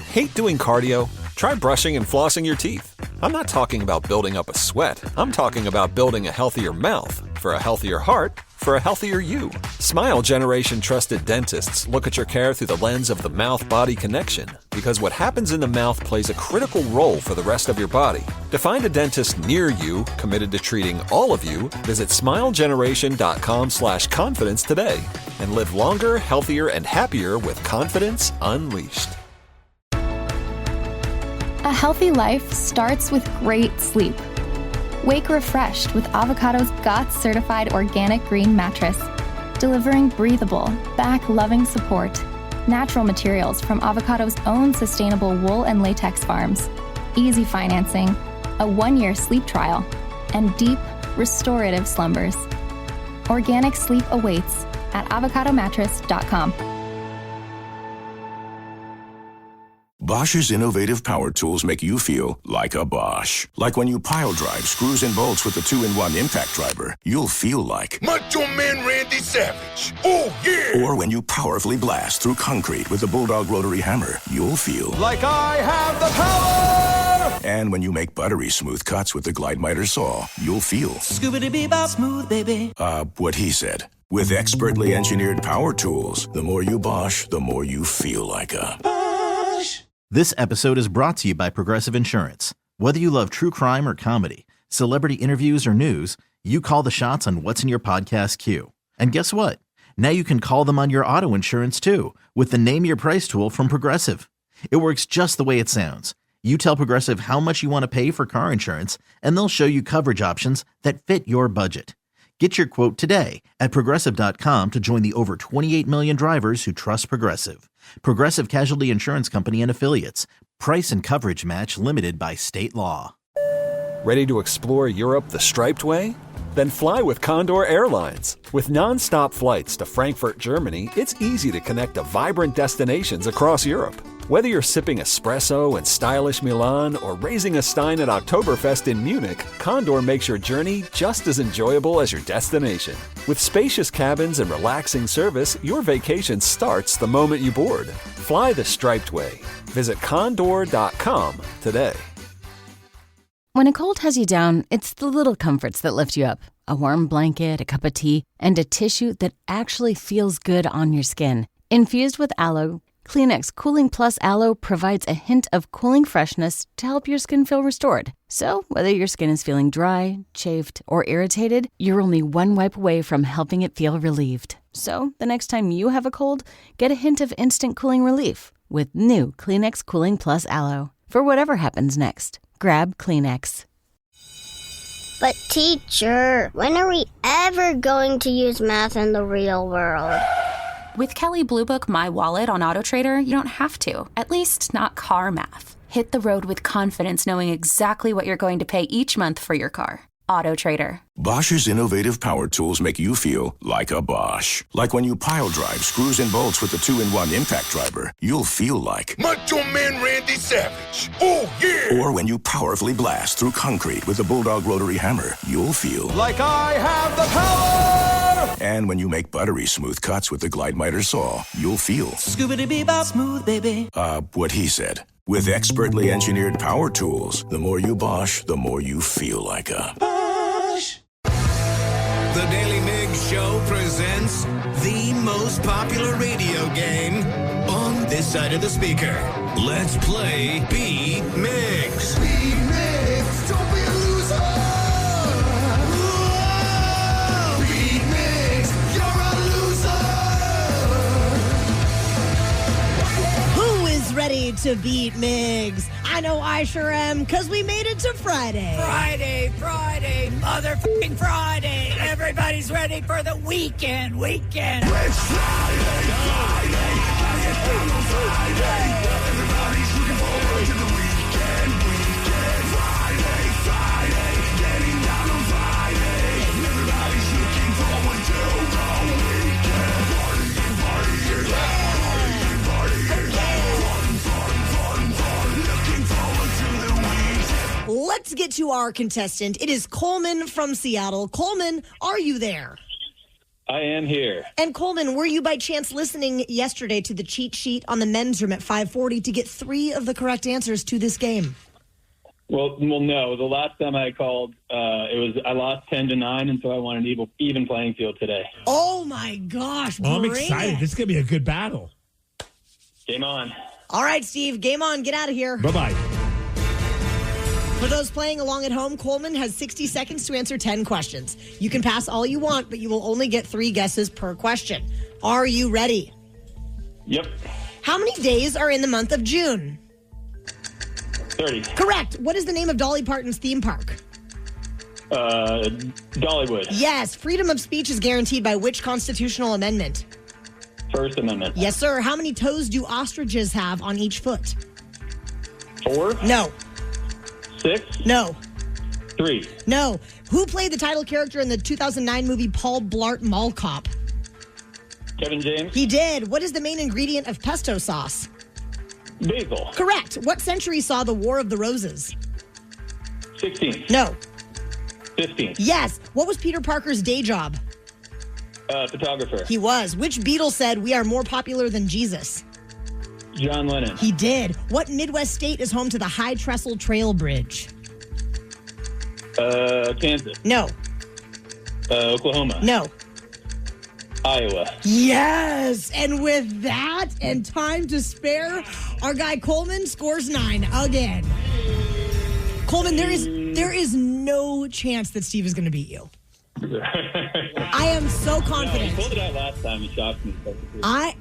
Hate doing cardio? Try brushing and flossing your teeth. I'm not talking about building up a sweat. I'm talking about building a healthier mouth for a healthier heart for a healthier you. Smile Generation trusted dentists look at your care through the lens of the mouth-body connection, because what happens in the mouth plays a critical role for the rest of your body. To find a dentist near you committed to treating all of you, visit smilegeneration.com/confidence today and live longer, healthier, and happier with confidence unleashed. A healthy life starts with great sleep. Wake refreshed with Avocado's GOTS certified organic green mattress, delivering breathable, back-loving support. natural materials from Avocado's own sustainable wool and latex farms, easy financing, a 1-year sleep trial, and deep, restorative slumbers. Organic sleep awaits at avocadomattress.com. Bosch's innovative power tools make you feel like a Bosch. Like when you pile drive screws and bolts with the 2-in-1 impact driver, you'll feel like Macho Man Randy Savage. Oh, yeah. Or when you powerfully blast through concrete with the Bulldog rotary hammer, you'll feel like I have the power. And when you make buttery smooth cuts with the Glide Miter saw, you'll feel Scoobity-bee-bop smooth, baby. What he said. With expertly engineered power tools, the more you Bosch, the more you feel like a Bosch. This episode is brought to you by Progressive Insurance. Whether you love true crime or comedy, celebrity interviews or news, you call the shots on what's in your podcast queue. And guess what? Now you can call them on your auto insurance too with the Name Your Price tool from Progressive. It works just the way it sounds. You tell Progressive how much you want to pay for car insurance, and they'll show you coverage options that fit your budget. Get your quote today at Progressive.com to join the over 28 million drivers who trust Progressive. Progressive Casualty Insurance Company and Affiliates. Price and coverage match limited by state law. Ready to explore Europe the striped way? Then fly with Condor Airlines. With nonstop flights to Frankfurt, Germany, it's easy to connect to vibrant destinations across Europe. Whether you're sipping espresso in stylish Milan or raising a stein at Oktoberfest in Munich, Condor makes your journey just as enjoyable as your destination. With spacious cabins and relaxing service, your vacation starts the moment you board. Fly the striped way. Visit condor.com today. When a cold has you down, it's the little comforts that lift you up. A warm blanket, a cup of tea, and a tissue that actually feels good on your skin. Infused with aloe, Kleenex Cooling Plus Aloe provides a hint of cooling freshness to help your skin feel restored. So, whether your skin is feeling dry, chafed, or irritated, you're only one wipe away from helping it feel relieved. So, the next time you have a cold, get a hint of instant cooling relief with new Kleenex Cooling Plus Aloe. For whatever happens next, grab Kleenex. But teacher, when are we ever going to use math in the real world? With Kelley Blue Book My Wallet on AutoTrader, you don't have to. At least not car math. Hit the road with confidence knowing exactly what you're going to pay each month for your car. AutoTrader. Bosch's innovative power tools make you feel like a Bosch. Like when you pile drive screws and bolts with the 2-in-1 impact driver, you'll feel like Macho Man Randy Savage. Oh, yeah. Or when you powerfully blast through concrete with the Bulldog rotary hammer, you'll feel like I have the power. And when you make buttery smooth cuts with the Glide Miter saw, you'll feel Scoobity-bee-bop smooth, baby. What he said. With expertly engineered power tools, the more you Bosch, the more you feel like a Bosch. The Daily Migs Show presents the most popular radio game on this side of the speaker. Let's play Beat Migs. Beat Migs, don't be a loser. Whoa! Beat Migs, you're a loser. Who is ready to beat Migs? I know I sure am, because we made it to Friday. Friday, motherfucking Friday. Everybody's ready for the weekend. It's Friday. Everybody's looking forward to the weekend. Friday, getting down on Friday. Everybody's looking forward to the weekend. Partying. Fun. Looking forward to the weekend. Let's get to our contestant. It is Coleman from Seattle. Coleman, are you there? I am here. And Coleman, were you by chance listening yesterday to the cheat sheet on the men's room at 540 to get 3 of the correct answers to this game? Well, no. The last time I called, I lost 10-9, and so I want an even playing field today. Oh my gosh! Well, I'm excited. This is gonna be a good battle. Game on. All right, Steve. Game on. Get out of here. Bye-bye. For those playing along at home, Coleman has 60 seconds to answer 10 questions. You can pass all you want, but you will only get 3 guesses per question. Are you ready? Yep. How many days are in the month of June? 30. Correct. What is the name of Dolly Parton's theme park? Dollywood. Yes. Freedom of speech is guaranteed by which constitutional amendment? First Amendment. Yes, sir. How many toes do ostriches have on each foot? 4? No. 6? No. 3. No. Who played the title character in the 2009 movie Paul Blart Mall Cop? Kevin James? He did. What is the main ingredient of pesto sauce? Basil. Correct. What century saw the War of the Roses? 16. No. 15. Yes. What was Peter Parker's day job? Photographer. He was. Which Beatle said, "We are more popular than Jesus"? John Lennon. He did. What Midwest state is home to the High Trestle Trail Bridge? Kansas. No. Oklahoma. No. Iowa. Yes. And with that and time to spare, our guy Coleman scores 9 again. Coleman, there is no chance that Steve is going to beat you. I am so confident. No, he pulled it out last time. He shocked me.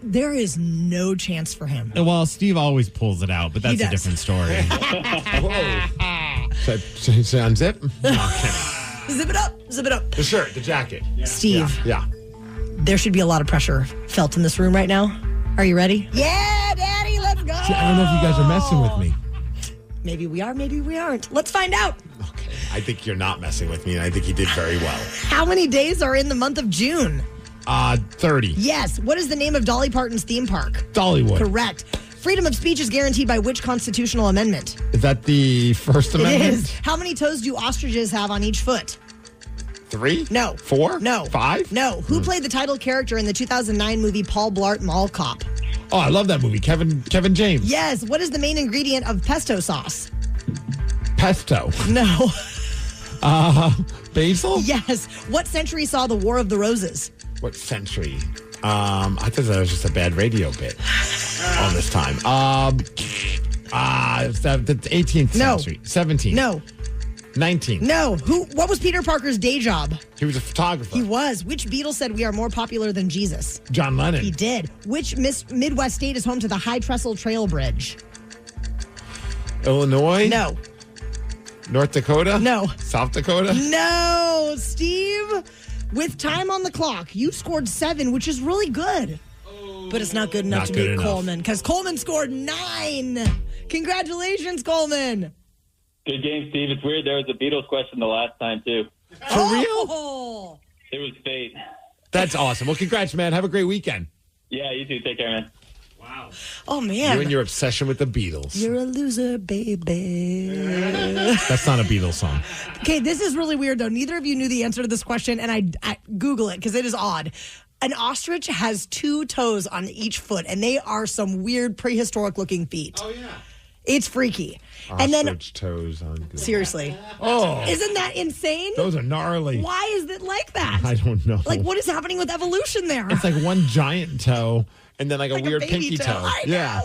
There is no chance for him. Well, Steve always pulls it out, but that's a different story. Should I unzip? No, kidding. Zip it up. Zip it up. The shirt, the jacket. Steve. Yeah. There should be a lot of pressure felt in this room right now. Are you ready? Yeah, Daddy, let's go. See, I don't know if you guys are messing with me. Maybe we are, maybe we aren't. Let's find out. Okay. I think you're not messing with me, and I think you did very well. How many days are in the month of June? 30. Yes. What is the name of Dolly Parton's theme park? Dollywood. Correct. Freedom of speech is guaranteed by which constitutional amendment? Is that the First Amendment? It is. How many toes do ostriches have on each foot? 3? No. 4? No. 5? No. Who played the title character in the 2009 movie Paul Blart Mall Cop? Oh, I love that movie. Kevin James. Yes. What is the main ingredient of pesto sauce? Pesto. No. Basil? Yes. What century saw the War of the Roses? What century? I thought that was just a bad radio bit all this time. The 18th century. 17th. No. 19th. No. What was Peter Parker's day job? He was a photographer. He was. Which Beatle said we are more popular than Jesus? John Lennon. He did. Which Midwest state is home to the High Trestle Trail Bridge? Illinois? No. North Dakota? No. South Dakota? No. Steve, with time on the clock, you scored 7, which is really good. But it's not good enough to beat Coleman, because Coleman scored 9. Congratulations, Coleman. Good game, Steve. It's weird. There was a Beatles question the last time, too. For real? It was fate. That's awesome. Well, congrats, man. Have a great weekend. Yeah, you too. Take care, man. Wow. Oh, man. You and your obsession with the Beatles. You're a loser, baby. That's not a Beatles song. Okay, this is really weird, though. Neither of you knew the answer to this question, and I Google it because it is odd. An ostrich has 2 toes on each foot, and they are some weird prehistoric-looking feet. Oh, yeah. It's freaky. Ostrich and then toes on Google. Seriously. Oh. Isn't that insane? Those are gnarly. Why is it like that? I don't know. Like, what is happening with evolution there? It's like one giant toe and then like a weird baby pinky toe. I know. Yeah.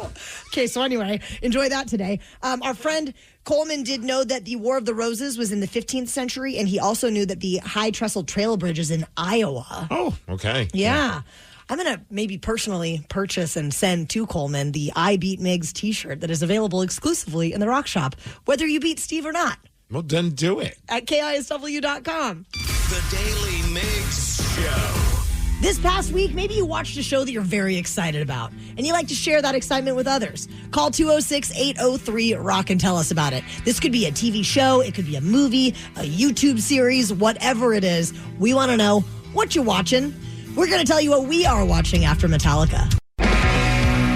Okay, so anyway, enjoy that today. Our friend Coleman did know that the War of the Roses was in the 15th century, and he also knew that the High Trestle Trail Bridge is in Iowa. Oh, okay. Yeah. I'm going to maybe personally purchase and send to Coleman the I Beat Migs t-shirt that is available exclusively in the Rock Shop, whether you beat Steve or not. Well, then do it. At KISW.com. The Daily Migs Show. This past week, maybe you watched a show that you're very excited about, and you like to share that excitement with others. Call 206-803-ROCK and tell us about it. This could be a TV show, it could be a movie, a YouTube series, whatever it is. We want to know what you're watching. We're going to tell you what we are watching after Metallica.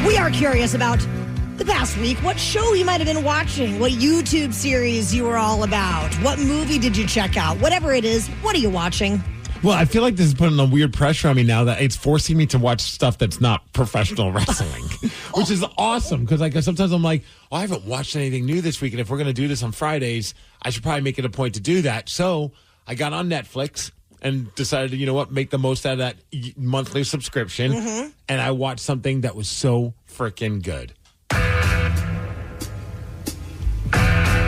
We are curious about the past week, what show you might have been watching, what YouTube series you were all about, what movie did you check out, whatever it is, what are you watching? Well, I feel like this is putting a weird pressure on me now that it's forcing me to watch stuff that's not professional wrestling, which is awesome because sometimes I'm like, I haven't watched anything new this week, and if we're going to do this on Fridays, I should probably make it a point to do that. So I got on Netflix and decided to, you know what, make the most out of that monthly subscription, and I watched something that was so freaking good.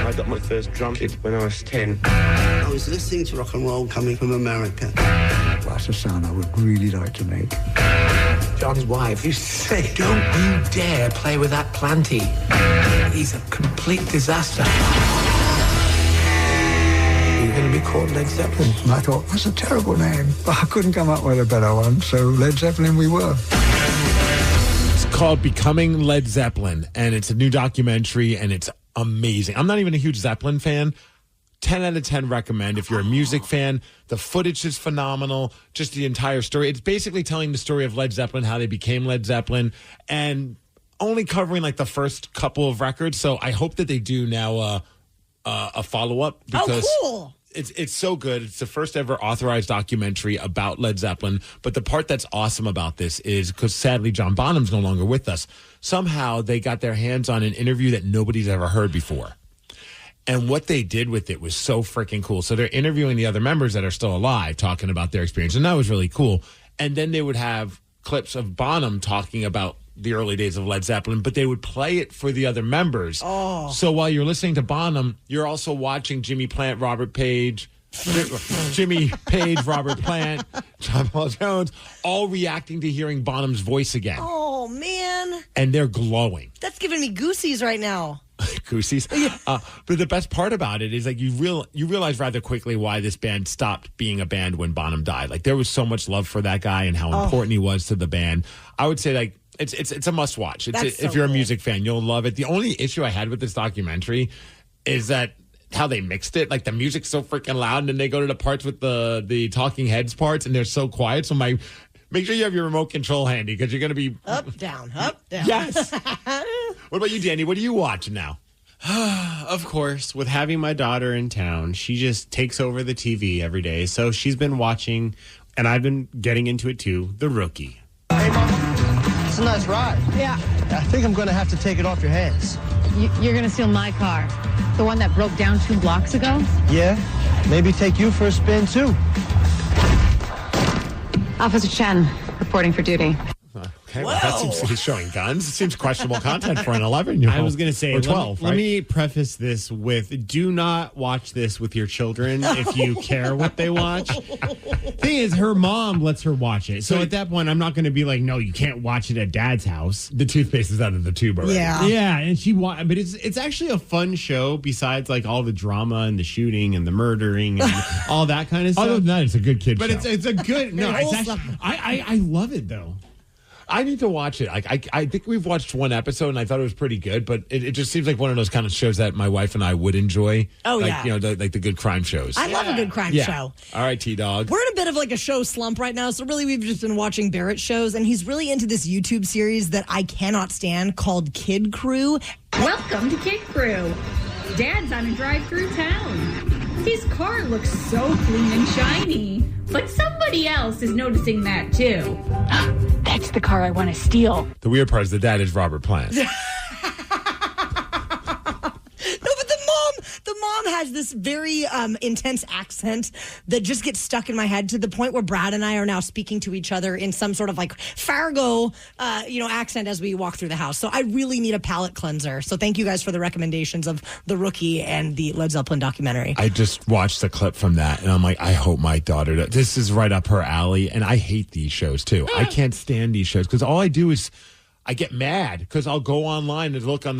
I got my first drum kit when I was 10. I was listening to rock and roll coming from America. That's a sound I would really like to make. John's wife used to say, don't you dare play with that planty. He's a complete disaster. You're going to be called Led Zeppelin. And I thought, that's a terrible name. But I couldn't come up with a better one, so Led Zeppelin we were. called Becoming Led Zeppelin, and it's a new documentary, and it's amazing. I'm not even a huge Zeppelin fan. 10 out of 10 recommend. If you're a music fan, the footage is phenomenal. Just the entire story. It's basically telling the story of Led Zeppelin, how they became Led Zeppelin, and only covering like the first couple of records. So I hope that they do now a follow-up because cool. It's so good. It's the first ever authorized documentary about Led Zeppelin. But the part that's awesome about this is because sadly John Bonham's no longer with us. Somehow they got their hands on an interview that nobody's ever heard before. And what they did with it was so freaking cool. So they're interviewing the other members that are still alive, talking about their experience. And that was really cool. And then they would have clips of Bonham talking about the early days of Led Zeppelin, but they would play it for the other members. Oh. So while you're listening to Bonham, you're also watching Jimmy Plant, Robert Page, Jimmy Page, Robert Plant, John Paul Jones, all reacting to hearing Bonham's voice again. Oh, man. And they're glowing. That's giving me goosies right now. Goosies. But the best part about it is like you realize rather quickly why this band stopped being a band when Bonham died. Like there was so much love for that guy and how important he was to the band. I would say like it's a must watch. If you're a music fan, you'll love it. The only issue I had with this documentary is that how they mixed it. Like the music's so freaking loud, and then they go to the parts with the talking heads parts, and they're so quiet. So make sure you have your remote control handy because you're going to be up, down. Yes. What about you, Danny? What are you watching now? Of course, with having my daughter in town, she just takes over the TV every day. So she's been watching, and I've been getting into it too, The Rookie. Hey, Mama, it's a nice ride. Yeah. I think I'm going to have to take it off your hands. You're going to steal my car. The one that broke down 2 blocks ago? Yeah, maybe take you for a spin, too. Officer Chen, reporting for duty. Okay, well, that seems he's showing guns. It seems questionable content for an 11-year-old. I was going to say, or 12, let me preface this with, do not watch this with your children if you care what they watch. Thing is, her mom lets her watch it. So at that point, I'm not going to be like, no, you can't watch it at Dad's house. The toothpaste is out of the tube already. Yeah, and but it's actually a fun show besides like all the drama and the shooting and the murdering and all that kind of stuff. Other than that, it's a good kid but show. But it's a good, no, it's actually, I love it though. I need to watch it. I think we've watched one episode and I thought it was pretty good, but it just seems like one of those kind of shows that my wife and I would enjoy. Oh, like, yeah. You know, the good crime shows. I love a good crime show. All right, T-Dog. We're in a bit of like a show slump right now, so really we've just been watching Barrett shows, and he's really into this YouTube series that I cannot stand called Kid Crew. Welcome to Kid Crew. Dad's on a drive through town. His car looks so clean and shiny, but somebody else is noticing that too. That's the car I want to steal. The weird part is the dad is Robert Plant. No, but the mom has this very intense accent that just gets stuck in my head to the point where Brad and I are now speaking to each other in some sort of like Fargo, accent as we walk through the house. So I really need a palate cleanser. So thank you guys for the recommendations of The Rookie and the Led Zeppelin documentary. I just watched the clip from that, and I'm like, I hope my daughter does. This is right up her alley, and I hate these shows, too. I can't stand these shows, because all I do is I get mad, because I'll go online and look on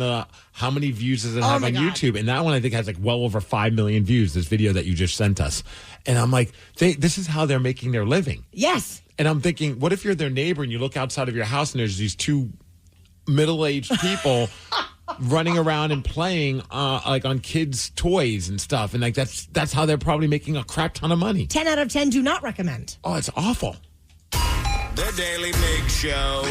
how many views does it have on YouTube, and that one I think has like well over 5 million views, this video that you just sent us. And I'm like, this is how they're making their living. Yes. And I'm thinking, what if you're their neighbor and you look outside of your house and there's these 2 middle-aged people running around and playing like on kids' toys and stuff, and like that's how they're probably making a crap ton of money. 10 out of 10 do not recommend. Oh, it's awful. The Daily Migs Show.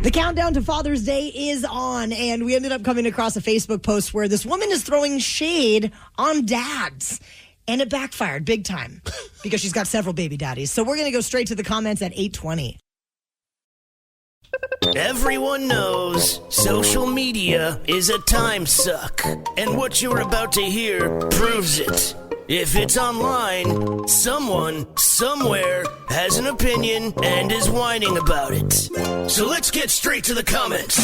The countdown to Father's Day is on, and we ended up coming across a Facebook post where this woman is throwing shade on dads. And it backfired big time because she's got several baby daddies. So we're going to go straight to the comments at 8:20. Everyone knows social media is a time suck, and what you're about to hear proves it. If it's online, someone, somewhere, has an opinion and is whining about it. So let's get straight to the comments.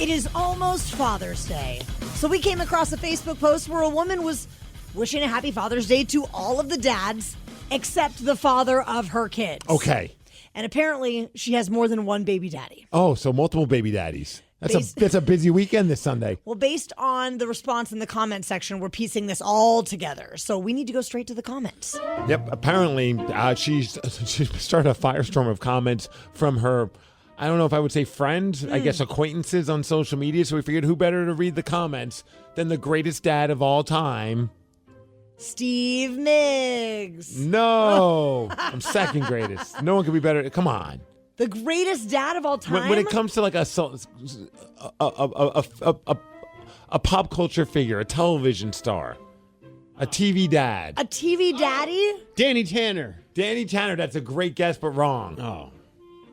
It is almost Father's Day. So we came across a Facebook post where a woman was wishing a happy Father's Day to all of the dads except the father of her kids. Okay. And apparently she has more than one baby daddy. Oh, so multiple baby daddies. That's a busy weekend this Sunday. Well, based on the response in the comment section, we're piecing this all together. So we need to go straight to the comments. Yep. Apparently, she started a firestorm of comments from her, I don't know if I would say friends, I guess acquaintances on social media. So we figured who better to read the comments than the greatest dad of all time, Steve Migs. No. I'm second greatest. No one could be better. Come on. The greatest dad of all time? When it comes to like a pop culture figure, a television star, a TV dad. A TV daddy? Danny Tanner. Danny Tanner, that's a great guess, but wrong. Oh.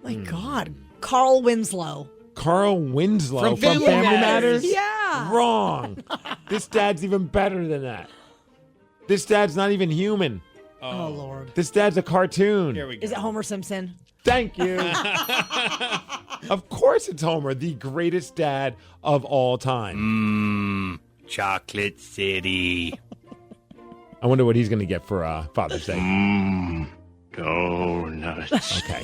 My God. Carl Winslow. Carl Winslow From Family Matters? Yeah. Wrong. This dad's even better than that. This dad's not even human. Oh, Lord. This dad's a cartoon. Here we go. Is it Homer Simpson? Thank you. Of course it's Homer, the greatest dad of all time. Chocolate City. I wonder what he's going to get for Father's Day. Donuts. Okay.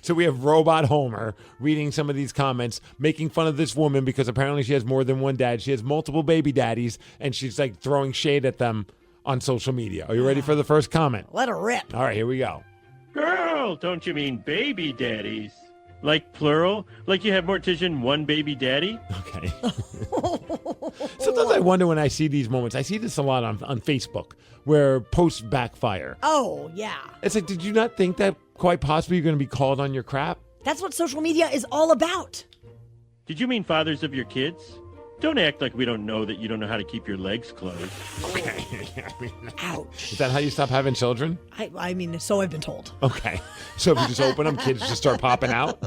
So we have Robot Homer reading some of these comments, making fun of this woman because apparently she has more than one dad. She has multiple baby daddies, and she's like throwing shade at them on social media. Are you ready for the first comment? Let her rip. All right, here we go. Girl, don't you mean baby daddies? Like plural? Like you have Mortician one baby daddy? Okay. Sometimes I wonder when I see these moments. I see this a lot on Facebook where posts backfire. Oh, yeah. It's like, did you not think that quite possibly you're going to be called on your crap? That's what social media is all about. Did you mean fathers of your kids? Don't act like we don't know that you don't know how to keep your legs closed. Okay. Ouch. Is that how you stop having children? I mean, so I've been told. Okay. So if you just open them, kids just start popping out?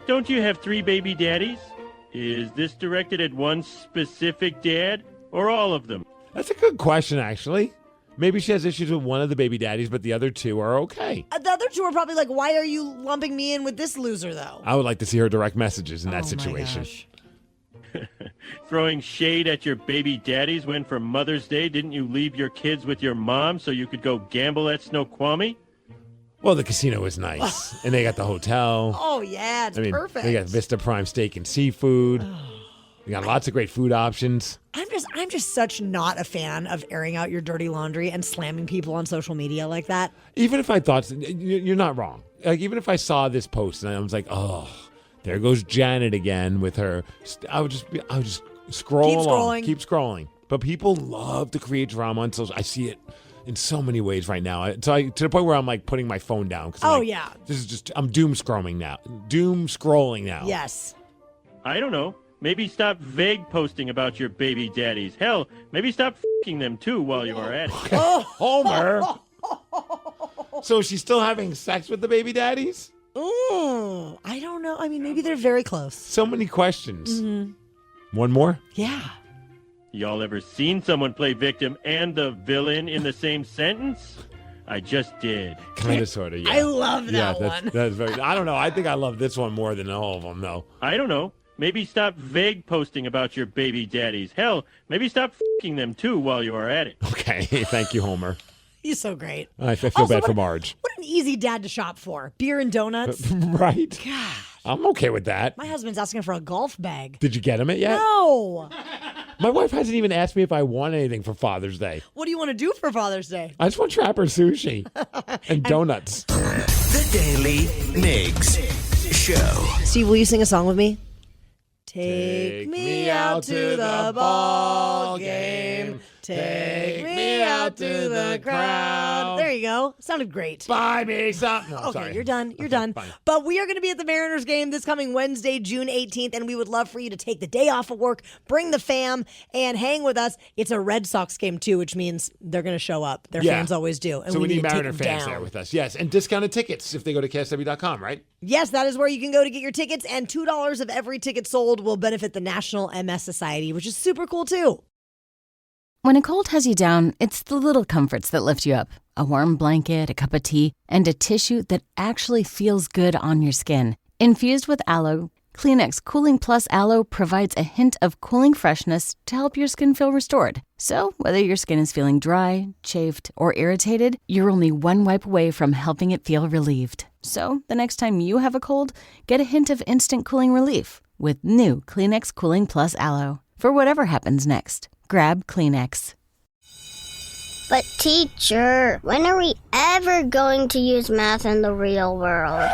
Don't you have 3 baby daddies? Is this directed at one specific dad or all of them? That's a good question, actually. Maybe she has issues with one of the baby daddies, but the other 2 are okay. The other 2 are probably like, why are you lumping me in with this loser, though? I would like to see her direct messages in that situation. My gosh. Throwing shade at your baby daddies when for Mother's Day didn't you leave your kids with your mom so you could go gamble at Snoqualmie? Well, the casino was nice, and they got the hotel. Oh, yeah, it's perfect. They got Vista Prime Steak and Seafood. We got lots of great food options. I'm just such not a fan of airing out your dirty laundry and slamming people on social media like that. Even if I thought, you're not wrong. Like, even if I saw this post and I was like, oh, there goes Janet again with her. I would just scroll keep scrolling. But people love to create drama on social. I see it in so many ways right now. To the point where I'm like putting my phone down. Yeah. This is just, I'm doom scrolling now. Yes. I don't know. Maybe stop vague posting about your baby daddies. Hell, maybe stop f***ing them too while you are at it. Homer. So she's still having sex with the baby daddies? Ooh, I don't know. I mean, maybe they're very close. So many questions. Mm-hmm. One more? Yeah. Y'all ever seen someone play victim and the villain in the same sentence? I just did. Kind of, sort of, yeah. I love that one. That's very, I don't know. I think I love this one more than all of them, though. I don't know. Maybe stop vague posting about your baby daddies. Hell, maybe stop f***ing them too while you are at it. Okay. Thank you, Homer. He's so great. I feel bad for Marge. What an easy dad to shop for. Beer and donuts. Right? God. I'm okay with that. My husband's asking for a golf bag. Did you get him it yet? No. My wife hasn't even asked me if I want anything for Father's Day. What do you want to do for Father's Day? I just want Trapper sushi and donuts. The Daily Migs Show. Steve, will you sing a song with me? Take me out to the ball game. Take me out to the crowd. There you go. Sounded great. Buy me something. No, okay, sorry. you're done. You're done. Fine. But we are going to be at the Mariners game this coming Wednesday, June 18th, and we would love for you to take the day off of work, bring the fam, and hang with us. It's a Red Sox game, too, which means they're going to show up. Their fans always do. And so we need to Mariner take them fans down. there with us. Yes, and discounted tickets if they go to KSW.com, right? Yes, that is where you can go to get your tickets, and $2 of every ticket sold will benefit the National MS Society, which is super cool, too. When a cold has you down, it's the little comforts that lift you up. A warm blanket, a cup of tea, and a tissue that actually feels good on your skin. Infused with aloe, Kleenex Cooling Plus Aloe provides a hint of cooling freshness to help your skin feel restored. So, whether your skin is feeling dry, chafed, or irritated, you're only one wipe away from helping it feel relieved. So, the next time you have a cold, get a hint of instant cooling relief. with new Kleenex Cooling Plus Aloe. For whatever happens next, grab Kleenex. But teacher, when are we ever going to use math in the real world?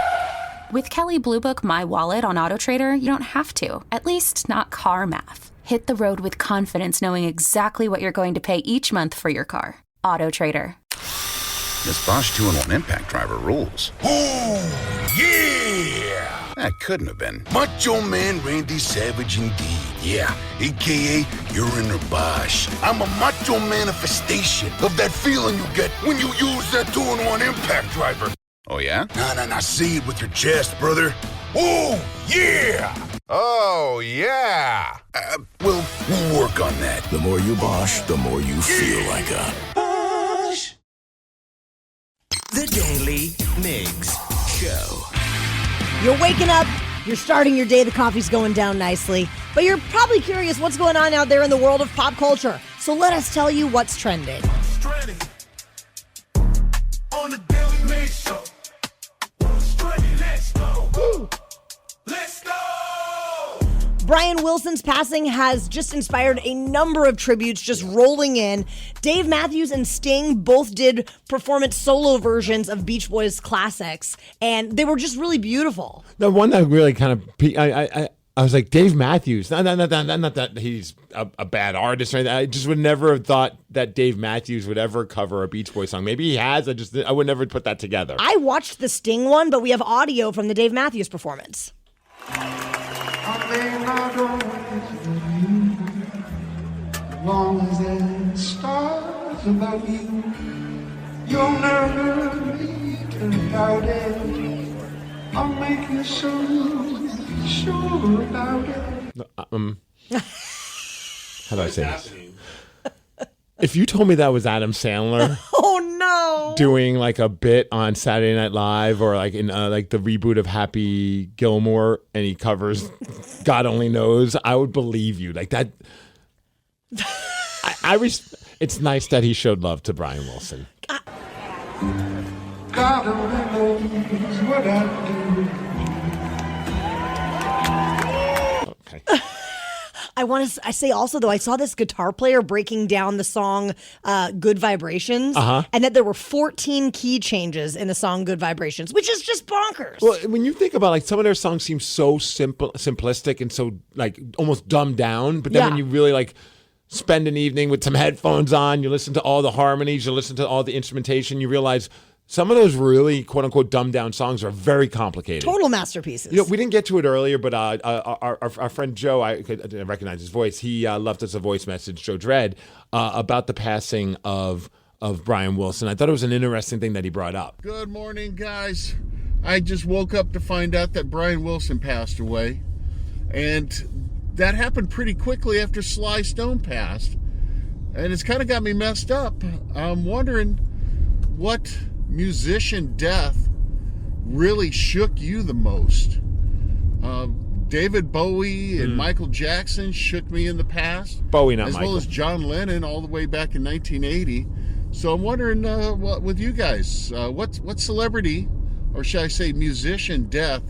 With Kelley Blue Book My Wallet on AutoTrader, you don't have to. At least not car math. Hit the road with confidence knowing exactly what you're going to pay each month for your car. AutoTrader. This Bosch 2-in-1 impact driver rules. Oh, yeah! That couldn't have been. Macho Man Randy Savage indeed. Yeah, a.k.a. you're in a Bosch. I'm a macho manifestation of that feeling you get when you use that 2-in-1 impact driver. Oh, yeah? Nah, say it with your chest, brother. Oh, yeah! Oh, yeah! We'll work on that. The more you Bosch, the more you feel like a Bosch. The Daily Migs Show. You're waking up, you're starting your day, the coffee's going down nicely, but you're probably curious what's going on out there in the world of pop culture. So let us tell you what's trending. Trending on the Daily Migs Show. What's trending? Let's go. Woo. Let's go. Brian Wilson's passing has just inspired a number of tributes just rolling in. Dave Matthews and Sting both did performance solo versions of Beach Boys classics, and they were just really beautiful. The one that really kind of, I was like, Dave Matthews. Not that he's a bad artist or anything. I just would never have thought that Dave Matthews would ever cover a Beach Boys song. Maybe he has. I would never put that together. I watched the Sting one, but we have audio from the Dave Matthews performance. I may not always believe you, as long as there's stars above you. You'll never leave to doubt it. I'll make you so sure about it. How do I say this? If you told me that was Adam Sandler Oh no! doing like a bit on Saturday Night Live or like in like the reboot of Happy Gilmore and he covers God Only Knows, I would believe you. Like that. It's nice that he showed love to Brian Wilson. God only knows what I do. Okay. I say also, though, I saw this guitar player breaking down the song Good Vibrations, and that there were 14 key changes in the song Good Vibrations, which is just bonkers. Well, when you think about like some of their songs seem so simplistic and so like almost dumbed down, but then when you really like spend an evening with some headphones on, you listen to all the harmonies, you listen to all the instrumentation, you realize some of those really quote unquote dumbed down songs are very complicated. Total masterpieces. You know, we didn't get to it earlier, but our friend Joe, I didn't recognize his voice. He left us a voice message, Joe Dredd, about the passing of Brian Wilson. I thought it was an interesting thing that he brought up. Good morning, guys. I just woke up to find out that Brian Wilson passed away. And that happened pretty quickly after Sly Stone passed. And it's kind of got me messed up. I'm wondering what musician death really shook you the most. David Bowie and Michael Jackson shook me in the past. Bowie, not as Michael. well as John Lennon all the way back in 1980. So I'm wondering what with you guys, what celebrity, or should I say musician death,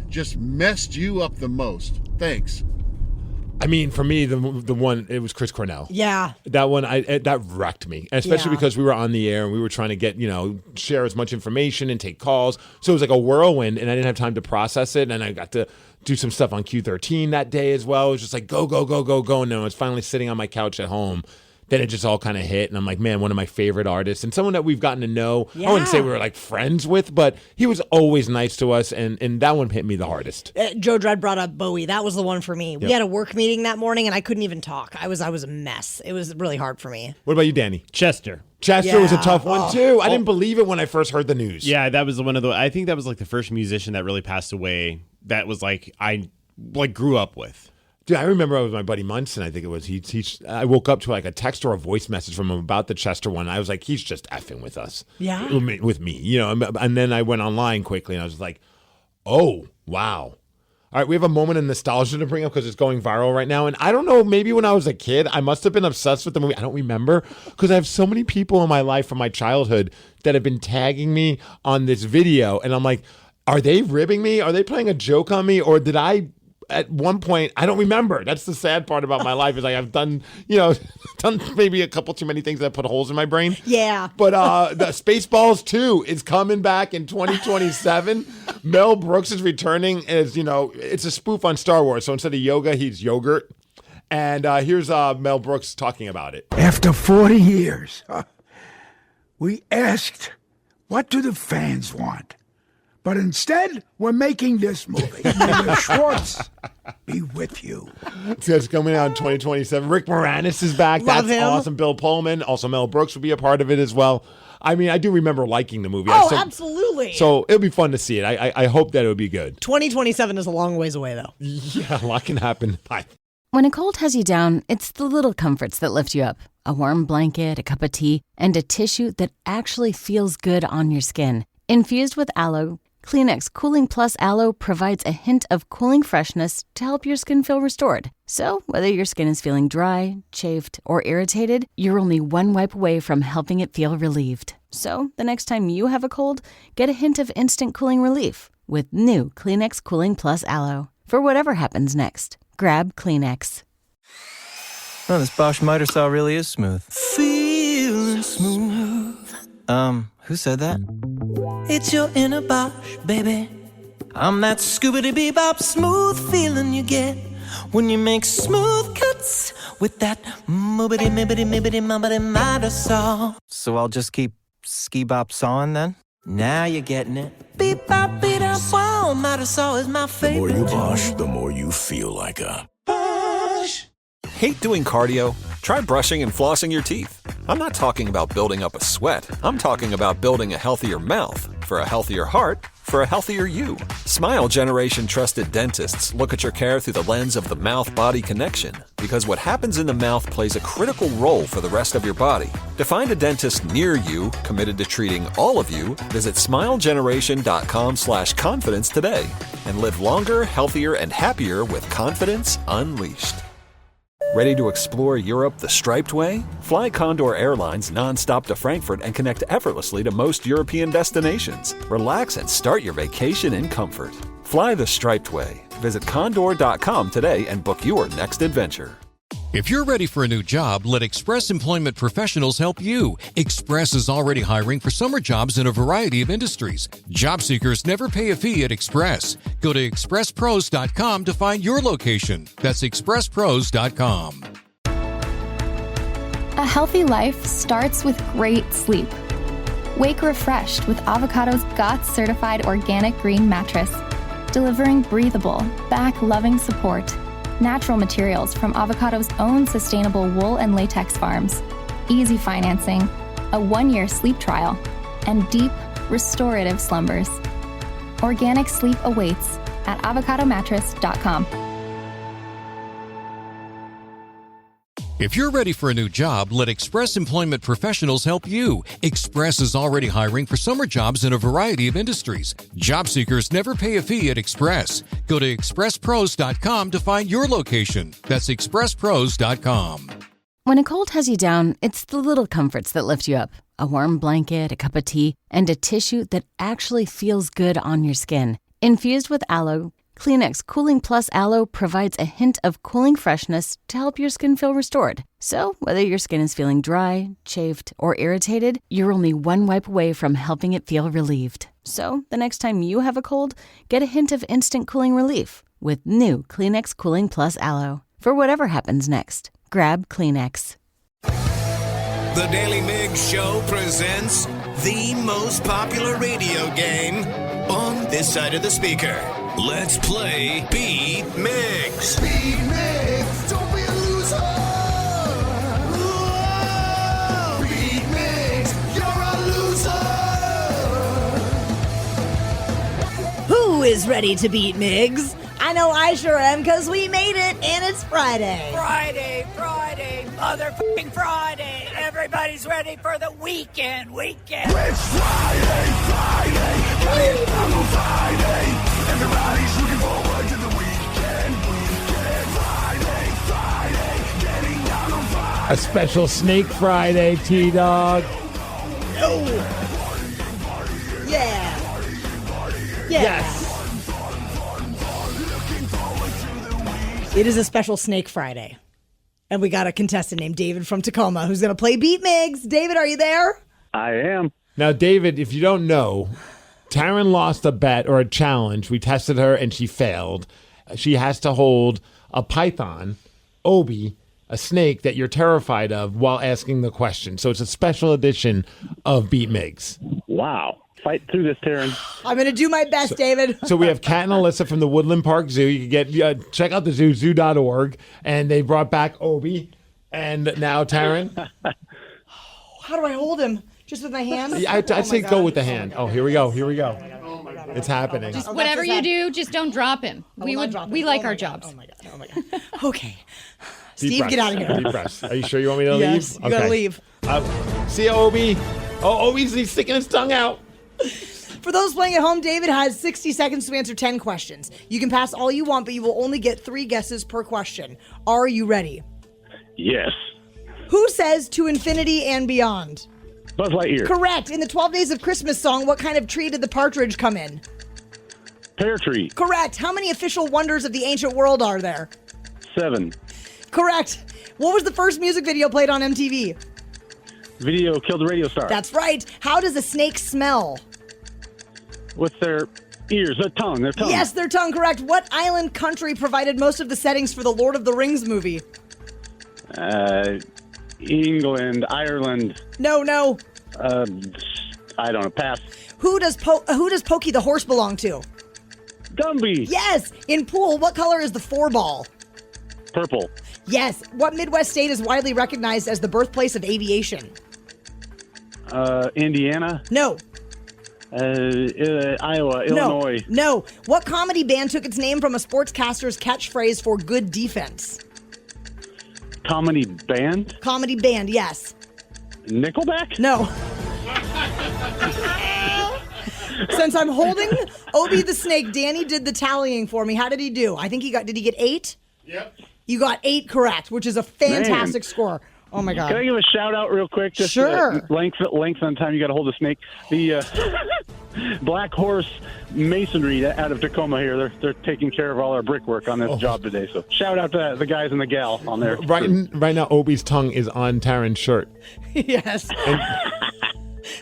just messed you up the most? Thanks. I mean, for me, the one, it was Chris Cornell. Yeah. That one, that wrecked me, especially because we were on the air and we were trying to get, share as much information and take calls. So it was like a whirlwind and I didn't have time to process it. And I got to do some stuff on Q13 that day as well. It was just like, go. And then I was finally sitting on my couch at home. Then it just all kind of hit. And I'm like, man, one of my favorite artists and someone that we've gotten to know. I wouldn't say we were like friends with, but he was always nice to us. And that one hit me the hardest. Joe Dredd brought up Bowie. That was the one for me. We had a work meeting that morning and I couldn't even talk. I was a mess. It was really hard for me. What about you, Danny? Chester. Chester was a tough one too. I didn't believe it when I first heard the news. Yeah, that was one of the. I think that was like the first musician that really passed away. That was like I grew up with. Dude, I remember I was with my buddy Munson. I think it was. I woke up to like a text or a voice message from him about the Chester one. I was like, he's just effing with us. Yeah. With me, And then I went online quickly and I was like, oh, wow. All right, we have a moment of nostalgia to bring up because it's going viral right now. And I don't know, maybe when I was a kid, I must have been obsessed with the movie. I don't remember because I have so many people in my life from my childhood that have been tagging me on this video. And I'm like, are they ribbing me? Are they playing a joke on me? Or did I at one point, I don't remember. That's the sad part about my life is like I've done maybe a couple too many things that put holes in my brain. Yeah. But the Spaceballs 2 is coming back in 2027. Mel Brooks is returning as, it's a spoof on Star Wars. So instead of yoga, he's yogurt. And here's Mel Brooks talking about it. After 40 years, we asked, what do the fans want? But instead, we're making this movie. May Schwartz be with you. It's coming out in 2027. Rick Moranis is back. Love That's him. awesome. Bill Pullman. Also, Mel Brooks will be a part of it as well. I mean, I do remember liking the movie. Oh, absolutely. So it'll be fun to see it. I hope that it'll be good. 2027 is a long ways away, though. Yeah, a lot can happen. Bye. When a cold has you down, it's the little comforts that lift you up. A warm blanket, a cup of tea, and a tissue that actually feels good on your skin. Infused with aloe, Kleenex Cooling Plus Aloe provides a hint of cooling freshness to help your skin feel restored. So, whether your skin is feeling dry, chafed, or irritated, you're only one wipe away from helping it feel relieved. So, the next time you have a cold, get a hint of instant cooling relief with new Kleenex Cooling Plus Aloe. For whatever happens next, grab Kleenex. Oh, this Bosch miter saw really is smooth. Feeling smooth. Who said that? It's your inner Bosch, baby. I'm that scoobity-bebop smooth feeling you get when you make smooth cuts with that moobity-mibbity-mibbity-mubbity miter saw. So I'll just keep ski-bop sawing then? Now you're getting it. Beep-bop, beat-up, wow, miter saw is my The favorite. more you Bosch, the more you feel like a Bosch. Hate doing cardio? Try brushing and flossing your teeth. I'm not talking about building up a sweat. I'm talking about building a healthier mouth. For a healthier heart, for a healthier you. Smile Generation trusted dentists look at your care through the lens of the mouth-body connection, because what happens in the mouth plays a critical role for the rest of your body. To find a dentist near you committed to treating all of you, visit smilegeneration.com/confidence today and live longer, healthier, and happier with confidence unleashed. Ready to explore Europe the striped way? Fly Condor Airlines nonstop to Frankfurt and connect effortlessly to most European destinations. Relax and start your vacation in comfort. Fly the striped way. Visit condor.com today and book your next adventure. If you're ready for a new job, let Express Employment Professionals help you. Express is already hiring for summer jobs in a variety of industries. Job seekers never pay a fee at Express. Go to expresspros.com to find your location. That's expresspros.com. A healthy life starts with great sleep. Wake refreshed with Avocado's GOTS certified organic green mattress, delivering breathable, back-loving support. Natural materials from Avocado's own sustainable wool and latex farms, easy financing, a 1-year sleep trial, and deep, restorative slumbers. Organic sleep awaits at avocadomattress.com. If you're ready for a new job, let Express Employment Professionals help you. Express is already hiring for summer jobs in a variety of industries. Job seekers never pay a fee at Express. Go to expresspros.com to find your location. That's expresspros.com. When a cold has you down, it's the little comforts that lift you up. A warm blanket, a cup of tea, and a tissue that actually feels good on your skin. Infused with aloe, Kleenex Cooling Plus Aloe provides a hint of cooling freshness to help your skin feel restored. So, whether your skin is feeling dry, chafed, or irritated, you're only one wipe away from helping it feel relieved. So, the next time you have a cold, get a hint of instant cooling relief with new Kleenex Cooling Plus Aloe. For whatever happens next, grab Kleenex. The Daily Migs Show presents the most popular radio game on this side of the speaker. Let's play Beat Migs. Beat Migs, don't be a loser. Whoa. Beat Migs, you're a loser. Who is ready to beat Migs? I know I sure am, because we made it, and it's Friday. Friday, motherfucking Friday. Everybody's ready for the weekend. It's Friday. Everybody's looking forward to the weekend. Friday, getting down on Friday. A special Snake Friday, T-Dog. Oh. Yeah. Yes. It is a special Snake Friday. And we got a contestant named David from Tacoma who's going to play Beat Migs. David, are you there? I am. Now, David, if you don't know, Taryn lost a bet or a challenge. We tested her and she failed. She has to hold a python, Obi, a snake that you're terrified of while asking the question. So it's a special edition of Beat Migs. Wow. Fight through this, Taryn. I'm going to do my best, David. So we have Kat and Alyssa from the Woodland Park Zoo. You can get check out the zoo, zoo.org. And they brought back Obi. And now Taryn. How do I hold him? Just with my hands? I'd say go with the hand. Oh, here we go. Here we go. It's happening. Just whatever you do, just don't drop him. We like our jobs. Oh my God. Okay. Deep Steve, breaths. get out of here. Deep breaths. Are you sure you want me to Yes, leave? you gotta leave. See you, Obi. Oh, Obi's sticking his tongue out. For those playing at home, David has 60 seconds to answer 10 questions. You can pass all you want, but you will only get 3 guesses per question. Are you ready? Yes. Who says to infinity and beyond? Buzz Lightyear. Correct. In the 12 Days of Christmas song, what kind of tree did the partridge come in? Pear tree. Correct. How many official wonders of the ancient world are there? 7. Correct. What was the first music video played on MTV? Video killed the radio star. That's right. How does a snake smell? With their ears, their tongue. Yes, their tongue, correct. What island country provided most of the settings for the Lord of the Rings movie? England, Ireland. No. I don't know. Pass. Who does Pokey the horse belong to? Gumby. Yes. In pool, what color is the 4-ball? Purple. Yes. What Midwest state is widely recognized as the birthplace of aviation? Indiana. No. Iowa, Illinois. No. What comedy band took its name from a sportscaster's catchphrase for good defense? Comedy band? Comedy band, yes. Nickelback? No. Since I'm holding Obi the snake, Danny did the tallying for me. How did he do? I think did he get 8? Yep. You got 8 correct, which is a fantastic score. Oh my God. Can I give a shout out real quick? Just sure. Length on time you got to hold the snake. The Black Horse Masonry out of Tacoma here. They're taking care of all our brickwork on this job today. So shout out to the guys and the gal on there. Right now, Obi's tongue is on Taryn's shirt. Yes.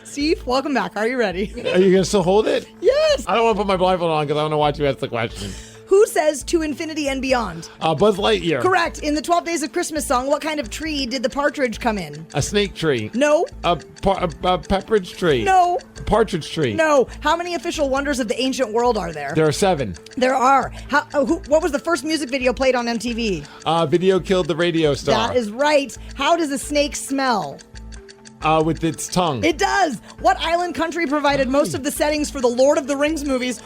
Steve, welcome back. Are you ready? Are you going to still hold it? Yes. I don't want to put my blindfold on because I want to watch you ask the question. Who says to infinity and beyond? Buzz Lightyear. Correct. In the 12 Days of Christmas song, what kind of tree did the partridge come in? A snake tree. No. A pepperidge tree. No. A partridge tree. No. How many official wonders of the ancient world are there? There are 7. There are. What was the first music video played on MTV? Video killed the radio star. That is right. How does a snake smell? With its tongue. It does. What island country provided most of the settings for the Lord of the Rings movies?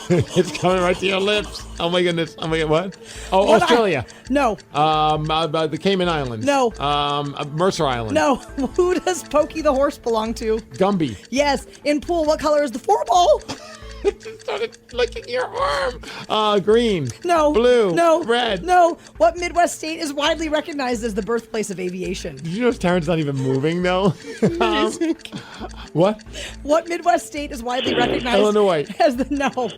It's coming right to your lips. Oh my goodness. Oh my god. What? Oh, what Australia. No. The Cayman Islands. No. Mercer Island. No. Who does Pokey the horse belong to? Gumby. Yes. In pool, what color is the 4-ball? It just started licking your arm. Green. No. Blue. No. Red. No. What Midwest state is widely recognized as the birthplace of aviation? Did you know Taryn's not even moving, though? What? What Midwest state is widely recognized Illinois. as the... No.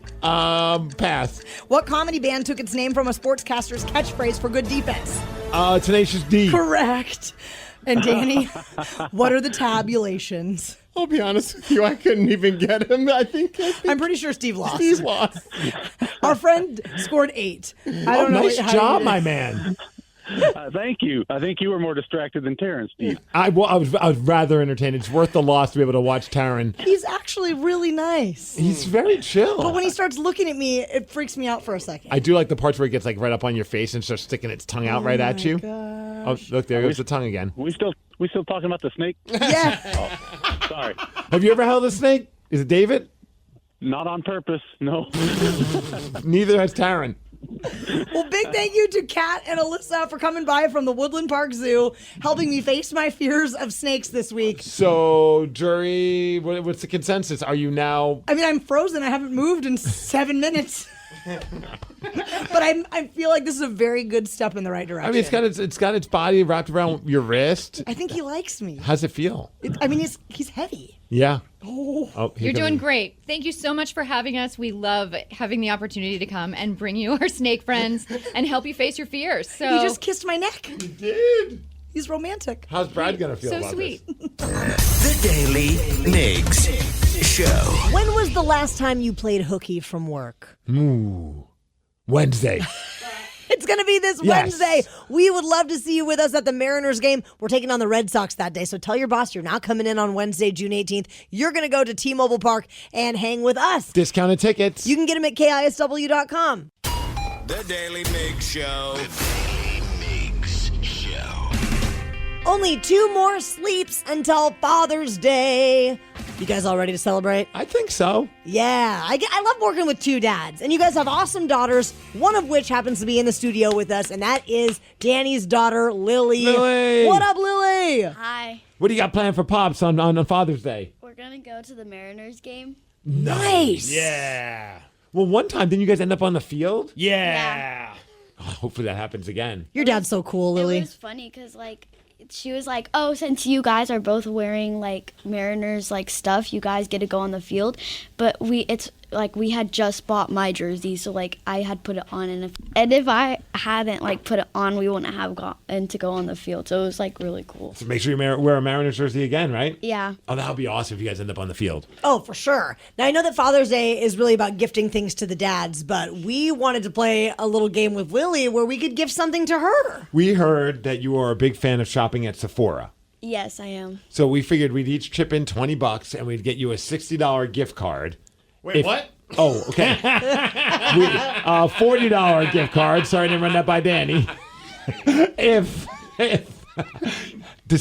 Pass. What comedy band took its name from a sportscaster's catchphrase for good defense? Tenacious D. Correct. And Danny, what are the tabulations? I'll be honest with you, I couldn't even get him. I think I'm pretty sure Steve lost. Steve lost. Our friend scored 8. I don't know. Nice job, my man. Thank you. I think you were more distracted than Taryn, Steve. I was rather entertained. It's worth the loss to be able to watch Taryn. He's actually really nice. He's very chill. But when he starts looking at me, it freaks me out for a second. I do like the parts where it gets like right up on your face and starts sticking its tongue out right at you. Gosh. Oh, look, there goes the tongue again. We still talking about the snake? Yeah. Sorry. Have you ever held a snake? Is it David? Not on purpose, no. Neither has Taryn. Well, big thank you to Kat and Alyssa for coming by from the Woodland Park Zoo, helping me face my fears of snakes this week. So, jury, what's the consensus? Are you now... I mean, I'm frozen. I haven't moved in 7 minutes. But I feel like this is a very good step in the right direction. I mean, it's got its body wrapped around your wrist. I think he likes me. How's it feel? He's heavy. Yeah. Oh, You're doing great. Thank you so much for having us. We love having the opportunity to come and bring you our snake friends and help you face your fears. So He just kissed my neck. He did. He's romantic. How's Brad gonna feel so about sweet. The Daily Migs Show. When was the last time you played hooky from work? Ooh. Wednesday. It's going to be this Wednesday. We would love to see you with us at the Mariners game. We're taking on the Red Sox that day. So tell your boss you're not coming in on Wednesday, June 18th. You're going to go to T-Mobile Park and hang with us. Discounted tickets. You can get them at KISW.com. The Daily Migs Show. The Daily Migs Show. Only 2 more sleeps until Father's Day. You guys all ready to celebrate? I think so. Yeah, I love working with 2 dads. And you guys have awesome daughters, one of which happens to be in the studio with us, and that is Danny's daughter, Lily. Lily! What up, Lily? Hi. What do you got planned for Pops on Father's Day? We're going to go to the Mariners game. Nice. Yeah. Well, one time, didn't you guys end up on the field? Yeah. Oh, hopefully that happens again. Your dad's so cool, Lily. It was funny because, she was like, oh, since you guys are both wearing, Mariners, stuff, you guys get to go on the field. But we had just bought my jersey, so, I had put it on. And if I hadn't, put it on, we wouldn't have gotten to go on the field. So it was, really cool. So make sure you wear a Mariners jersey again, right? Yeah. Oh, that would be awesome if you guys end up on the field. Oh, for sure. Now, I know that Father's Day is really about gifting things to the dads, but we wanted to play a little game with Lily where we could gift something to her. We heard that you are a big fan of shopping at Sephora. Yes, I am. So we figured we'd each chip in $20 and we'd get you a $60 gift card. Wait, what? Oh, okay. $40 gift card. Sorry to run that by Danny. if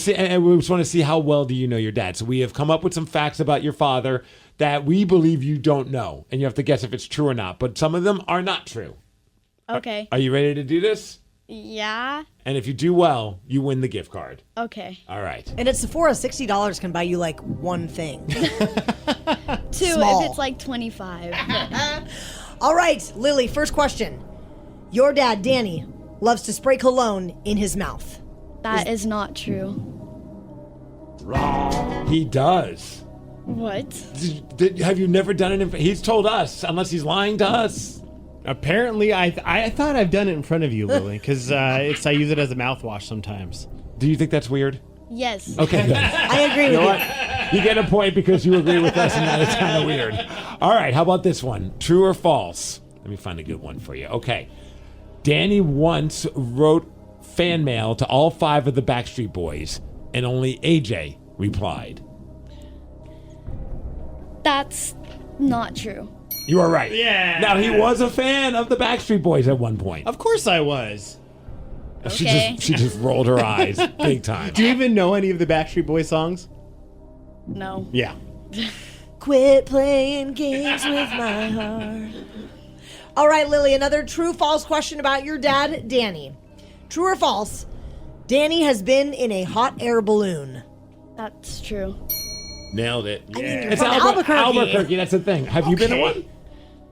and we just want to see how well do you know your dad. So we have come up with some facts about your father that we believe you don't know, and you have to guess if it's true or not. But some of them are not true. Okay. Are you ready to do this? Yeah. And if you do well, you win the gift card. Okay. All right. And at Sephora, $60 can buy you one thing. 2 Small. if it's 25. All right, Lily, first question. Your dad, Danny, loves to spray cologne in his mouth. That is not true. Wrong. He does. What? Have you never done it? He's told us, unless he's lying to us. Apparently, I thought I've done it in front of you, Lily, because I use it as a mouthwash sometimes. Do you think that's weird? Yes. Okay, good. I agree with You know you. what? You get a point because you agree with us, and that is kind of weird. All right, how about this one? True or false? Let me find a good one for you. Okay. Danny once wrote fan mail to all 5 of the Backstreet Boys, and only AJ replied. That's not true. You are right. Yeah. Now, he was a fan of the Backstreet Boys at one point. Of course I was. Okay. She just rolled her eyes big time. Do you even know any of the Backstreet Boys songs? No. Yeah. Quit playing games with my heart. All right, Lily, another true-false question about your dad, Danny. True or false, Danny has been in a hot air balloon. That's true. Nailed it. I mean, you're It's from Albuquerque. Albuquerque, that's the thing. Have you been in one?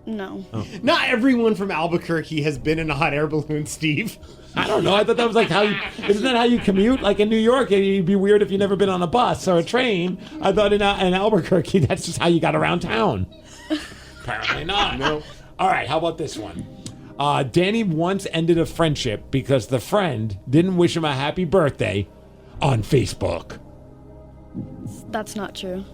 No. Oh. Not everyone from Albuquerque has been in a hot air balloon, Steve. I don't know. I thought that was how you... Isn't that how you commute? Like in New York, it'd be weird if you've never been on a bus or a train. I thought in Albuquerque, that's just how you got around town. Apparently not. No. All right, how about this one? Danny once ended a friendship because the friend didn't wish him a happy birthday on Facebook. That's not true.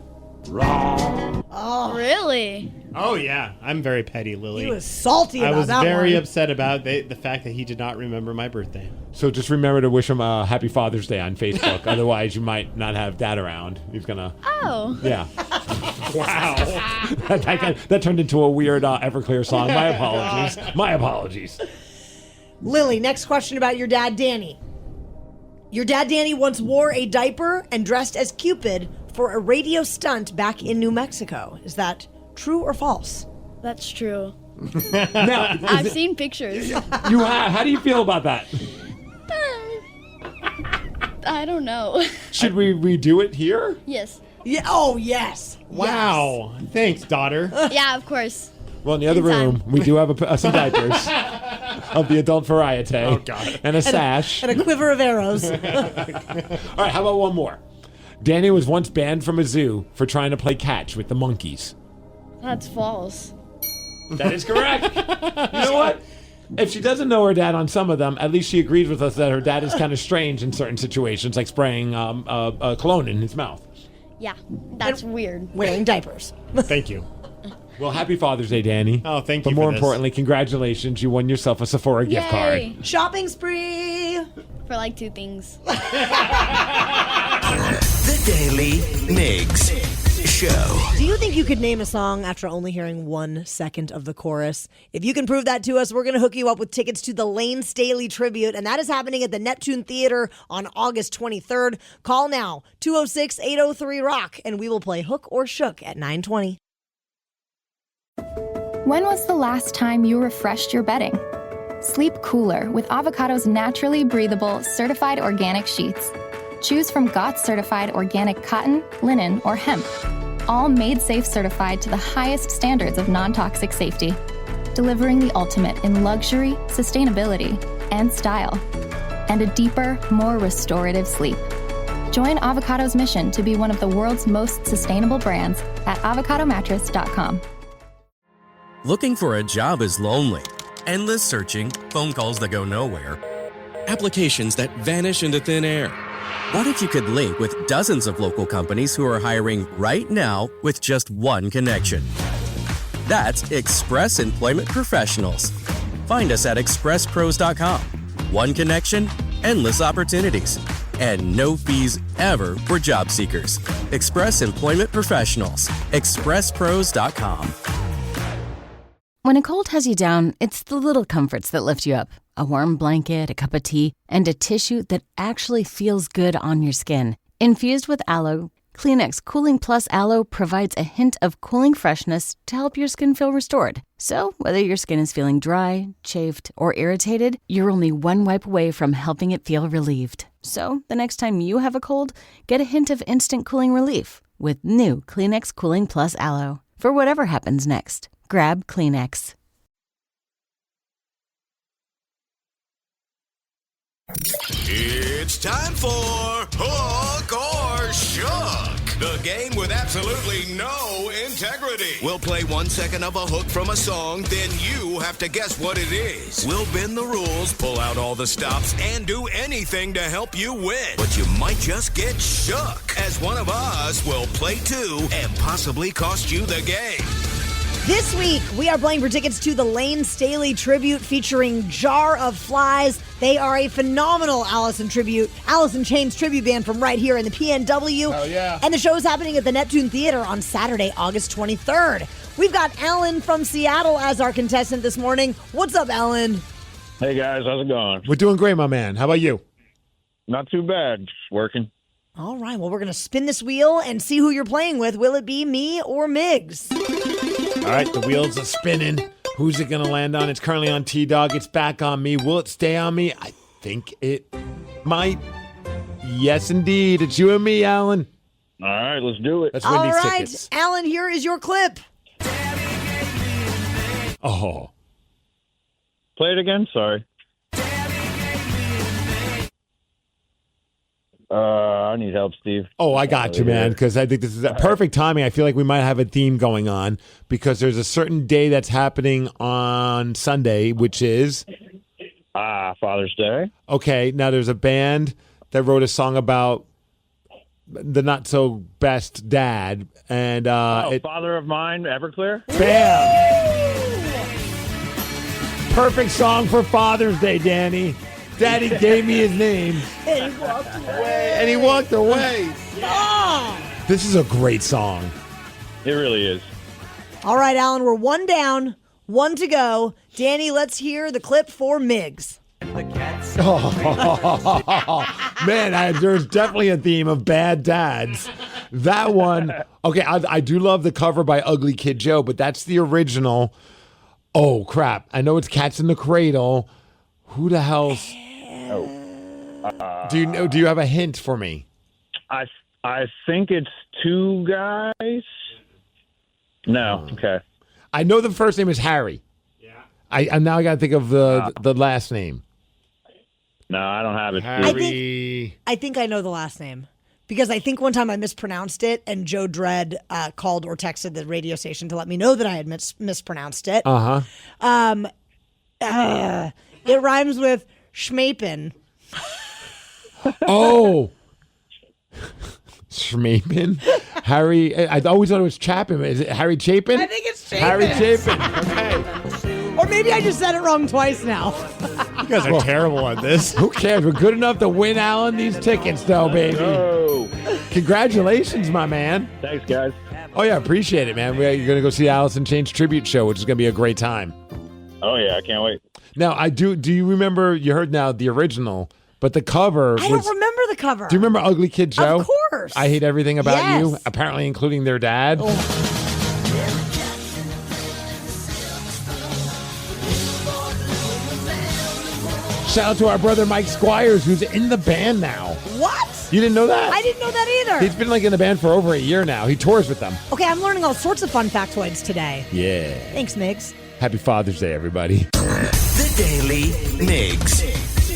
Wrong. Oh, really? Oh, yeah. I'm very petty, Lily. He was salty about I was that very one. upset about the fact that he did not remember my birthday. So just remember to wish him a happy Father's Day on Facebook. Otherwise, you might not have Dad around. He's going to... Oh. Yeah. Wow. that turned into a weird Everclear song. My apologies. My apologies. Lily, next question about your dad, Danny. Your dad, Danny, once wore a diaper and dressed as Cupid for a radio stunt back in New Mexico. Is that true or false? That's true. Now, I've seen pictures. You have. How do you feel about that? I don't know. Should we redo it here? Yes. Yeah. Oh, yes. Wow. Thanks, daughter. Yeah, of course. Well, in the other room, we do have some diapers of the adult variety. Oh, God. And a sash. And a quiver of arrows. All right, how about one more? Danny was once banned from a zoo for trying to play catch with the monkeys. That's false. That is correct. You know what? If she doesn't know her dad on some of them, at least she agrees with us that her dad is kind of strange in certain situations, like spraying cologne in his mouth. Yeah, that's weird. Wearing diapers. Thank you. Well, happy Father's Day, Danny. Oh, thank But you more for this. importantly, congratulations. You won yourself a Sephora gift card. Yay. Shopping spree. For like 2 things. The Daily Migs Show. Do you think you could name a song after only hearing 1 second of the chorus? If you can prove that to us, we're going to hook you up with tickets to the Lane Staley tribute, and that is happening at the Neptune Theater on August 23rd. Call now, 206-803-ROCK, and we will play Hook or Shook at 9:20. When was the last time you refreshed your bedding? Sleep cooler with Avocado's naturally breathable, certified organic sheets. Choose from GOTS certified organic cotton, linen, or hemp. All made safe certified to the highest standards of non-toxic safety. Delivering the ultimate in luxury, sustainability, and style. And a deeper, more restorative sleep. Join Avocado's mission to be one of the world's most sustainable brands at avocadomattress.com. Looking for a job is lonely. Endless searching, phone calls that go nowhere, applications that vanish into thin air. What if you could link with dozens of local companies who are hiring right now with just one connection? That's Express Employment Professionals. Find us at expresspros.com. One connection, endless opportunities, and no fees ever for job seekers. Express Employment Professionals. expresspros.com. When a cold has you down, it's the little comforts that lift you up. A warm blanket, a cup of tea, and a tissue that actually feels good on your skin. Infused with aloe, Kleenex Cooling Plus Aloe provides a hint of cooling freshness to help your skin feel restored. So, whether your skin is feeling dry, chafed, or irritated, you're only one wipe away from helping it feel relieved. So, the next time you have a cold, get a hint of instant cooling relief with new Kleenex Cooling Plus Aloe. For whatever happens next, grab Kleenex. It's time for Hook or Shook, the game with absolutely no integrity. We'll play 1 second of a hook from a song, then you have to guess what it is. We'll bend the rules, pull out all the stops, and do anything to help you win. But you might just get shook, as one of us will play too and possibly cost you the game. This week, we are playing for tickets to the Lane Staley tribute featuring Jar of Flies. They are a phenomenal Alice in Chains tribute band from right here in the PNW. Hell yeah. And the show is happening at the Neptune Theater on Saturday, August 23rd. We've got Alan from Seattle as our contestant this morning. What's up, Alan? Hey, guys. How's it going? We're doing great, my man. How about you? Not too bad. Just working. All right, well, we're going to spin this wheel and see who you're playing with. Will it be me or Migs? All right, the wheels are spinning. Who's it going to land on? It's currently on T-Dog. It's back on me. Will it stay on me? I think it might. Yes, indeed. It's you and me, Alan. All right, let's do it. Let's win All these right, tickets. Alan, here is your clip. Oh. Play it again? Sorry. I need help, Steve. Oh, I got you, man, because I think this is a perfect timing. I feel like we might have a theme going on because there's a certain day that's happening on Sunday, which is... Father's Day. Okay, now there's a band that wrote a song about the not-so-best dad, and... Father of Mine, Everclear? Bam! Perfect song for Father's Day, Danny. Daddy gave me his name. And he walked away. And he walked away. Oh. This is a great song. It really is. All right, Alan, we're one down, one to go. Danny, let's hear the clip for Migs. Oh, man, there's definitely a theme of bad dads. That one, okay, I do love the cover by Ugly Kid Joe, but that's the original. Oh, crap. I know it's Cats in the Cradle. Who the hell's... Do you have a hint for me? I think it's two guys. No, okay. I know the first name is Harry. Yeah. I now I got to think of the last name. No, I don't have it. Harry. I think I know the last name. Because I think one time I mispronounced it, and Joe Dredd called or texted the radio station to let me know that I had mispronounced it. Uh-huh. It rhymes with Schmapin. Oh. Schmapin? Harry, I always thought it was Chapin. Is it Harry Chapin? I think it's Chapin. Harry Chapin. Okay. Or maybe I just said it wrong twice now. You guys are terrible at this. Who cares? We're good enough to win Alan these tickets, though, baby. No. Congratulations, my man. Thanks, guys. Oh, yeah, appreciate it, man. You're going to go see the Alice in Chains tribute show, which is going to be a great time. Oh, yeah, I can't wait. Now, do you remember, you heard now the original, but the cover I don't remember the cover. Do you remember Ugly Kid Joe? Of course. I Hate Everything About Yes. You, apparently including their dad. Shout out to our brother Mike Squires, who's in the band now. What? You didn't know that? I didn't know that either. He's been in the band for over a year now. He tours with them. Okay, I'm learning all sorts of fun factoids today. Yeah. Thanks, Migs. Happy Father's Day, everybody. The Daily Migs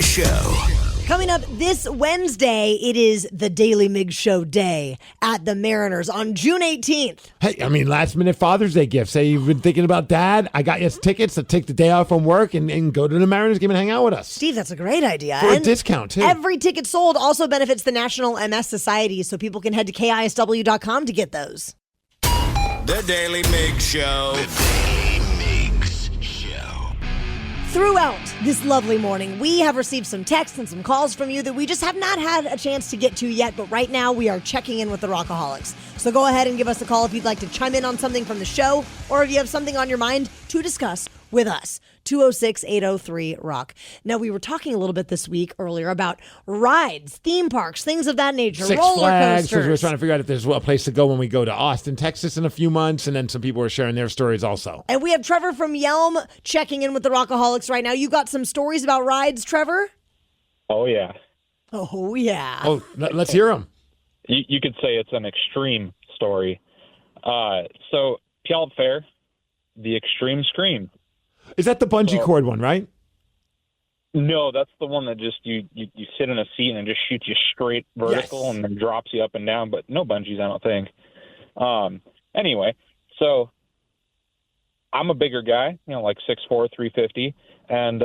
Show. Coming up this Wednesday, it is the Daily Migs Show Day at the Mariners on June 18th. Hey, I mean, last minute Father's Day gift. Say you've been thinking about Dad. I got you tickets to take the day off from work and go to the Mariners game and hang out with us. Steve, that's a great idea. For a discount, too. Every ticket sold also benefits the National MS Society, so people can head to KISW.com to get those. The Daily Migs Show. Throughout this lovely morning, we have received some texts and some calls from you that we just have not had a chance to get to yet, but right now we are checking in with the Rockaholics. So go ahead and give us a call if you'd like to chime in on something from the show, or if you have something on your mind to discuss with us. 206-803-ROCK. Now, we were talking a little bit this week earlier about rides, theme parks, things of that nature, Six roller Flags, coasters. because we were trying to figure out if there's a place to go when we go to Austin, Texas in a few months, and then some people were sharing their stories also. And we have Trevor from Yelm checking in with the Rockaholics right now. You got some stories about rides, Trevor? Oh, yeah. Oh, yeah. Oh, let's hear them. You could say it's an extreme story. So, Puyallup Fair, the Extreme Scream. Is that the bungee cord one, right? No, that's the one that just you sit in a seat and it just shoots you straight vertical and then drops you up and down, but no bungees, I don't think. Anyway, so I'm a bigger guy, like 6'4", 350, and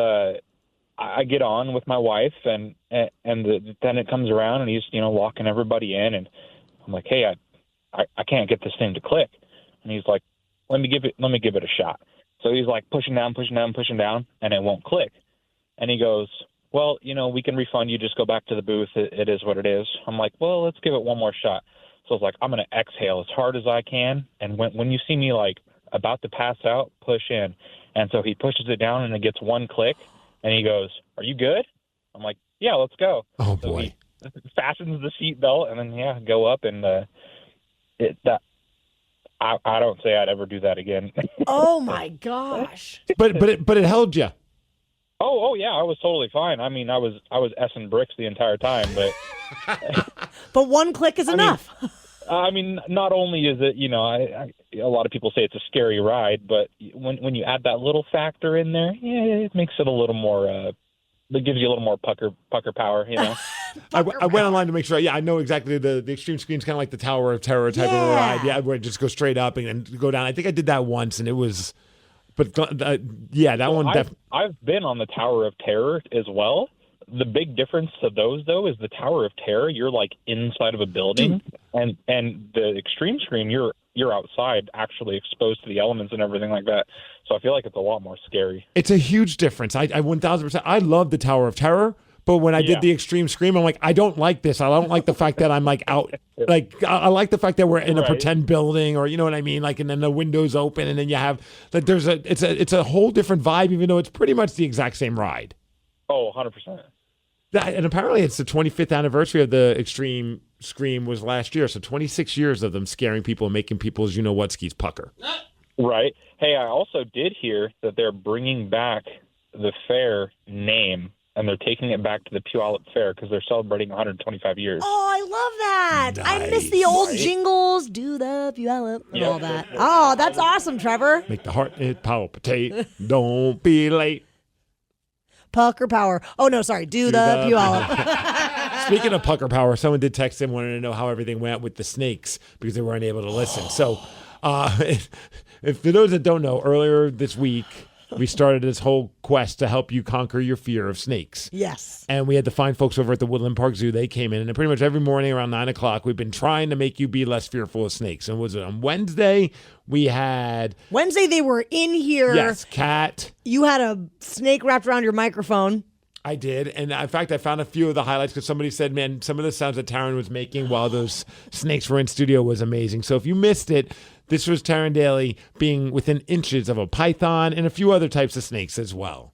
I get on with my wife, and then it comes around and he's locking everybody in, and I'm like, hey, I can't get this thing to click, and he's like, let me give it a shot. So he's like pushing down, and it won't click. And he goes, well, we can refund you. Just go back to the booth. It is what it is. I'm like, well, let's give it one more shot. So I was like, I'm going to exhale as hard as I can. And when you see me like about to pass out, push in. And so he pushes it down and it gets one click. And he goes, are you good? I'm like, yeah, let's go. Oh, so boy. He fastens the seatbelt and then, go up and I don't say I'd ever do that again. Oh my gosh! But it held you. Oh yeah, I was totally fine. I mean, I was S-ing bricks the entire time, but one click is enough. I mean, not only is it a lot of people say it's a scary ride, but when you add that little factor in there, it makes it a little more. It gives you a little more pucker power, I went online to make sure. Yeah, I know exactly the extreme screen's kind of like the Tower of Terror type of a ride. Yeah, where it just goes straight up and then go down. I think I did that once, and it was, but that one. I've been on the Tower of Terror as well. The big difference to those, though, is the Tower of Terror. You're like inside of a building, and the extreme screen, you're outside, actually exposed to the elements and everything like that. So I feel like it's a lot more scary. It's a huge difference. I 1,000%. I love the Tower of Terror. But when I did the extreme scream, I'm like, I don't like this. I don't like the fact that I'm like out. Like, I like the fact that we're in a pretend building, or you know what I mean? Like, and then the windows open, and then you have that. It's a whole different vibe, even though it's pretty much the exact same ride. Oh, 100%. And apparently, it's the 25th anniversary of the extreme scream was last year. So 26 years of them scaring people and making people's skis pucker. Right. Hey, I also did hear that they're bringing back the fair name and they're taking it back to the Puyallup Fair because they're celebrating 125 years. Oh, I love that. I miss the old jingles. Do the Puyallup and all that. Oh, that's awesome, Trevor. Make the heart palpitate. Don't be late. Pucker power. Oh, no, sorry. Do the Puyallup. Speaking of pucker power, someone did text in wanting to know how everything went with the snakes because they weren't able to listen. So, if for those that don't know, earlier this week, we started this whole quest to help you conquer your fear of snakes. Yes. And we had the fine folks over at the Woodland Park Zoo. They came in, and pretty much every morning around 9 o'clock, we've been trying to make you be less fearful of snakes. And was it on Wednesday? We had... Wednesday, they were in here. Yes, Cat. You had a snake wrapped around your microphone. I did. And in fact, I found a few of the highlights because somebody said, man, some of the sounds that Taryn was making while those snakes were in studio was amazing. So if you missed it, this was Taryn Daly being within inches of a python and a few other types of snakes as well.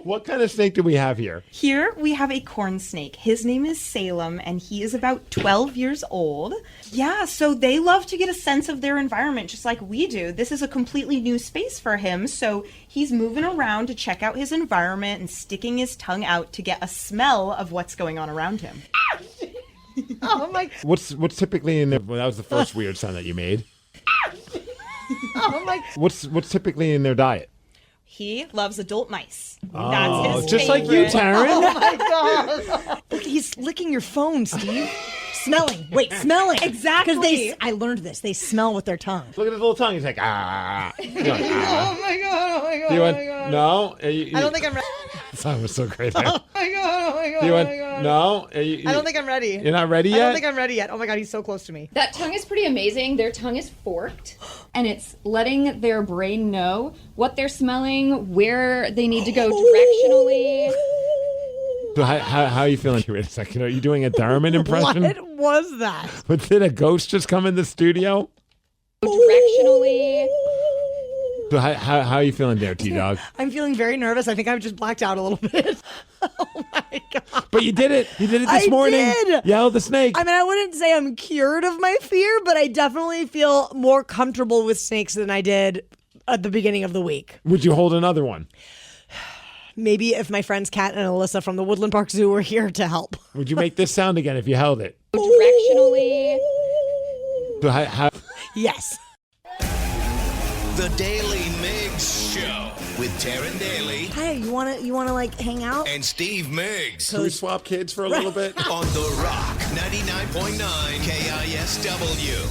What kind of snake do we have here? Here we have a corn snake. His name is Salem, and he is about 12 years old. Yeah, so they love to get a sense of their environment just like we do. This is a completely new space for him, so he's moving around to check out his environment and sticking his tongue out to get a smell of what's going on around him. Oh my! What's typically in there? Well, that was the first weird sound that you made. Oh my! What's typically in their diet? He loves adult mice. Oh, That's his just favorite. like you, Taryn. Oh my God! Look, he's licking your phone, Steve. Smelling. Wait, smelling. Exactly. Because I learned this. They smell with their tongue. Look at his little tongue. He's like, ah. You're like, ah. Oh my God! Oh my God! You Oh went, my God! no? I don't think I'm ready. The song was so great there. Oh my God! Oh my God! You Oh went, my God! no? I don't think I'm ready. You're not ready I yet? don't think I'm ready yet. Oh my God, he's so close to me. That tongue is pretty amazing. Their tongue is forked, and it's letting their brain know what they're smelling, where they need to go directionally. So how are you feeling? Wait a second. Are you doing a Darman impression? What was that? But did a ghost just come in the studio? Directionally. So how are you feeling there, T-Dog? I'm feeling very nervous. I think I've just blacked out a little bit. Oh my God. But you did it. You did it this morning. I did. You held the snake. I mean, I wouldn't say I'm cured of my fear, but I definitely feel more comfortable with snakes than I did at the beginning of the week. Would you hold another one? Maybe if my friends Kat and Alyssa from the Woodland Park Zoo were here to help. Would you make this sound again if you held it? Directionally. So how Yes. The Daily Migs Show with Taryn Daly. Hey, you wanna like hang out? And Steve Migs. Can we swap kids for a little bit? On The Rock, 99.9 KISW.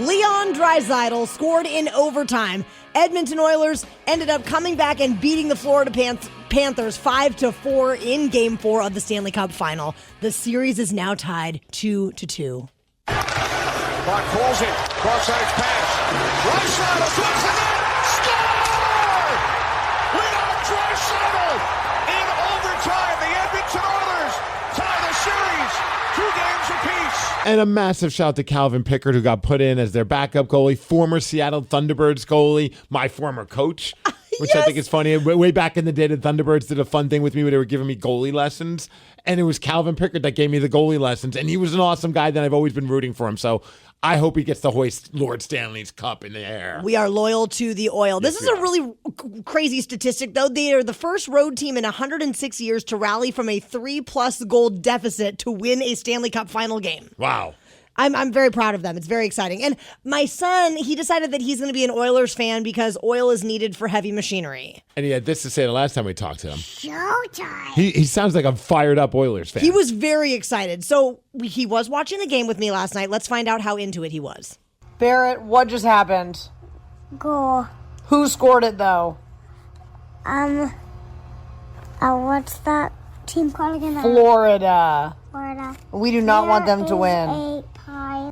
Leon Draisaitl scored in overtime. Edmonton Oilers ended up coming back and beating the Florida Panthers 5-4 in Game 4 of the Stanley Cup Final. The series is now tied 2-2. Clark pulls it. Cross-side pass. Draisaitl swings the net. Score! Leon Draisaitl in overtime. The Edmonton Oilers tie the series 2 games apiece. And a massive shout to Calvin Pickard, who got put in as their backup goalie, former Seattle Thunderbirds goalie, my former coach, which I think is funny. Way back in the day, the Thunderbirds did a fun thing with me where they were giving me goalie lessons. And it was Calvin Pickard that gave me the goalie lessons. And he was an awesome guy that I've always been rooting for him. So I hope he gets to hoist Lord Stanley's cup in the air. We are loyal to the Oil. This is a really crazy statistic, though. They are the first road team in 106 years to rally from a 3+ goal deficit to win a Stanley Cup final game. Wow. I'm very proud of them. It's very exciting. And my son, he decided that he's going to be an Oilers fan because oil is needed for heavy machinery. And he had this to say the last time we talked to him. Showtime. He sounds like a fired up Oilers fan. He was very excited. So he was watching the game with me last night. Let's find out how into it he was. Barrett, what just happened? Goal. Who scored it, though? What's that team called again? Florida. Florida. We do not want them to win. A pie.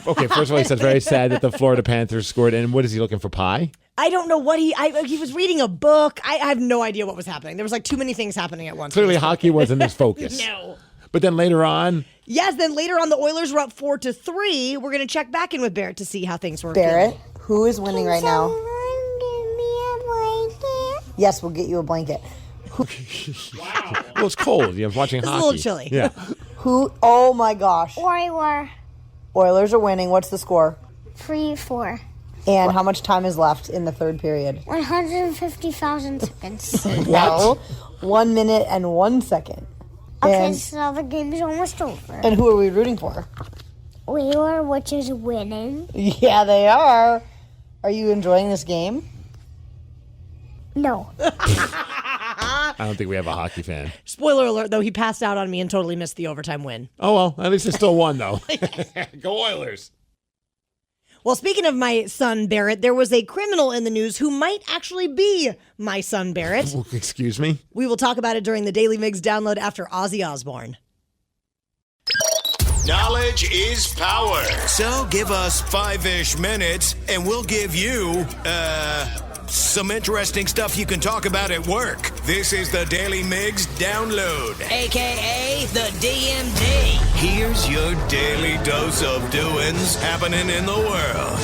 Okay, first of all, he says very sad that the Florida Panthers scored. And what is he looking for, pie? I don't know what he was reading a book. I have no idea what was happening. There was like too many things happening at once. Clearly, hockey wasn't his focus. No. But then later on... Yes, then later on, the Oilers were up 4-3. We're going to check back in with Barrett to see how things were. Barrett, who is winning right now? Give me a blanket. Yes, we'll get you a blanket. Well, it's cold. You're watching It's a hockey. little chilly. Yeah. Who? Oh my gosh. Oiler. Oilers are winning. What's the score? 3-4. And how much time is left in the third period? 150,000 seconds. No. 1 minute and 1 second. Okay, so the game is almost over. And who are we rooting for? Wheeler, which is winning. Yeah, they are. Are you enjoying this game? No. I don't think we have a hockey fan. Spoiler alert, though, he passed out on me and totally missed the overtime win. Oh, well, at least they still won, though. Go Oilers. Well, speaking of my son Barrett, there was a criminal in the news who might actually be my son Barrett. Excuse me? We will talk about it during the Daily Migs download after Ozzy Osbourne. Knowledge is power. So give us 5-ish minutes and we'll give you, some interesting stuff you can talk about at work. This is the Daily Migs download. AKA the DMD. Here's your daily dose of doings happening in the world.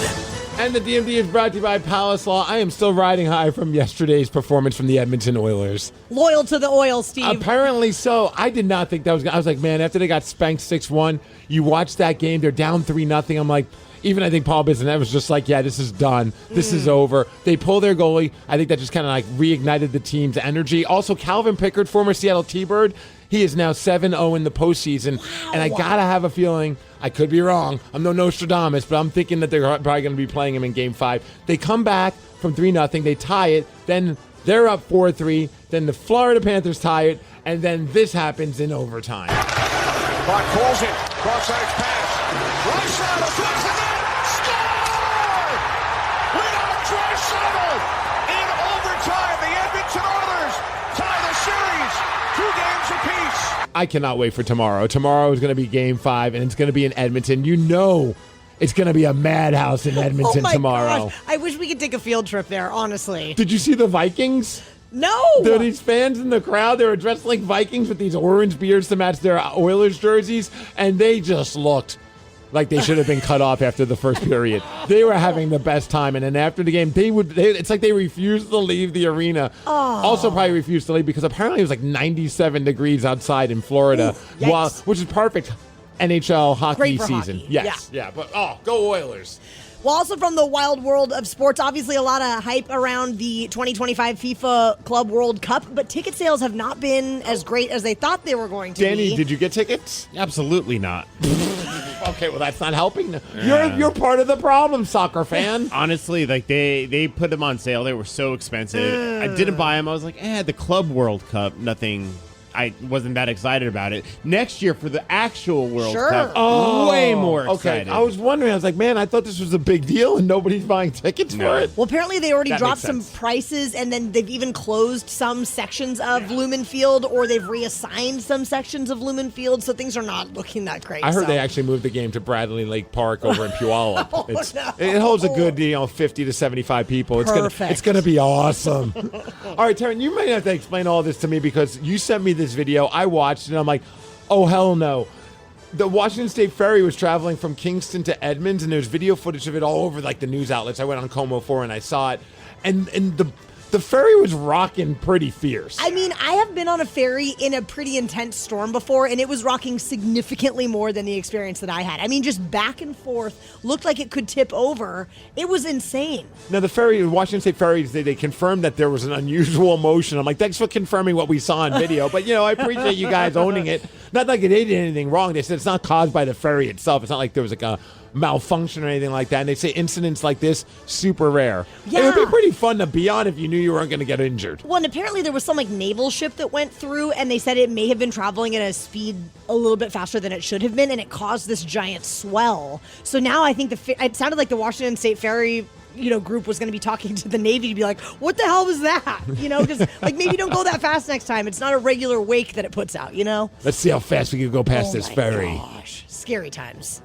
And the DMD is brought to you by Palace Law. I am still riding high from yesterday's performance from the Edmonton Oilers. Loyal to the oil, Steve. Apparently so. I did not think that was going to... I was like, man, after they got spanked 6-1, you watch that game, they're down 3-0. I'm like... Even I think Paul Bissonnette was just like, yeah, this is done. This is over. They pull their goalie. I think that just kind of like reignited the team's energy. Also, Calvin Pickard, former Seattle T-Bird, he is now 7-0 in the postseason. Wow. And I got to have a feeling, I could be wrong, I'm no Nostradamus, but I'm thinking that they're probably going to be playing him in Game 5. They come back from 3-0. They tie it. Then they're up 4-3. Then the Florida Panthers tie it. And then this happens in overtime. Clock calls it. Cross-ice pass. Right side of the in overtime, the Edmonton Oilers tie the series 2 games apiece. I cannot wait for tomorrow. Tomorrow is going to be Game 5, and it's going to be in Edmonton. You know it's going to be a madhouse in Edmonton tomorrow. Gosh. I wish we could take a field trip there, honestly. Did you see the Vikings? No. There are these fans in the crowd. They were dressed like Vikings with these orange beards to match their Oilers jerseys, and they just looked like they should have been cut off after the first period. They were having the best time, and then after the game, it's like they refused to leave the arena. Oh. Also probably refused to leave because apparently it was like 97 degrees outside in Florida, which is perfect NHL hockey season. Hockey. Yes. Yeah, but go Oilers. Well, also from the wild world of sports, obviously a lot of hype around the 2025 FIFA Club World Cup, but ticket sales have not been as great as they thought they were going to be. Danny, did you get tickets? Absolutely not. Okay, well, that's not helping. You're part of the problem, soccer fan. Honestly, like they put them on sale. They were so expensive. I didn't buy them. I was like, the Club World Cup, nothing. I wasn't that excited about it. Next year for the actual World Cup, way more excited. Okay, I was wondering. I was like, man, I thought this was a big deal and nobody's buying tickets for it. Well, apparently they already dropped some prices, and then they've even closed some sections of Lumen Field, or they've reassigned some sections of Lumen Field, so things are not looking that great. I heard they actually moved the game to Bradley Lake Park over in Puyallup. It holds a good 50 to 75 people. It's gonna be awesome. All right, Taryn, you might have to explain all this to me because you sent me this video. I watched it and I'm like, oh hell no. The Washington State Ferry was traveling from Kingston to Edmonds, and there's video footage of it all over like the news outlets. I went on Como 4 and I saw it, and the ferry was rocking pretty fierce. I mean, I have been on a ferry in a pretty intense storm before, and it was rocking significantly more than the experience that I had. I mean, just back and forth, looked like it could tip over. It was insane. Now, the ferry, Washington State Ferries, they confirmed that there was an unusual motion. I'm like, thanks for confirming what we saw on video. But, I appreciate you guys owning it. Not like they did anything wrong. They said it's not caused by the ferry itself. It's not like there was like a malfunction or anything like that. And they say incidents like this, super rare. Yeah. It would be pretty fun to be on if you knew you weren't going to get injured. Well, and apparently there was some naval ship that went through, and they said it may have been traveling at a speed a little bit faster than it should have been, and it caused this giant swell. So now I think it sounded like the Washington State Ferry group was going to be talking to the Navy to be like, what the hell was that? Because maybe don't go that fast next time. It's not a regular wake that it puts out, Let's see how fast we can go past this ferry. Gosh, scary times.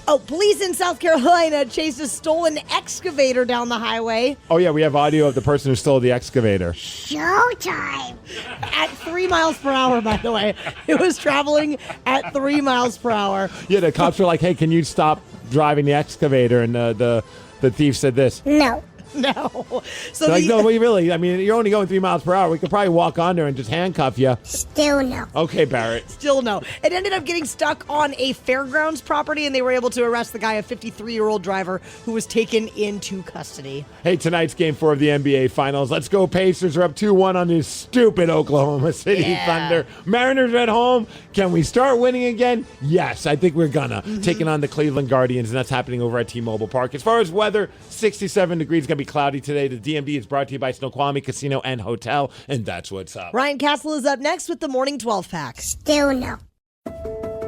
Oh, police in South Carolina chased a stolen excavator down the highway. Oh, yeah, we have audio of the person who stole the excavator. Showtime! At 3 miles per hour, by the way. It was traveling at 3 miles per hour. Yeah, the cops were like, hey, can you stop driving the excavator? And the thief said this. No. No. So Like, no, we really, I mean, you're only going 3 miles per hour. We could probably walk under and just handcuff you. Still no. Okay, Barrett. Still no. It ended up getting stuck on a fairgrounds property, and they were able to arrest the guy, a 53-year-old driver, who was taken into custody. Hey, tonight's Game 4 of the NBA Finals. Let's go Pacers. Are up 2-1 on this stupid Oklahoma City Thunder. Mariners at home. Can we start winning again? Yes, I think we're gonna. Taking on the Cleveland Guardians, and that's happening over at T-Mobile Park. As far as weather, 67 degrees. Going to be cloudy today. The DMV is brought to you by Snoqualmie Casino and Hotel, and that's what's up. Ryan Castle is up next with the Morning 12 Pack. Still no.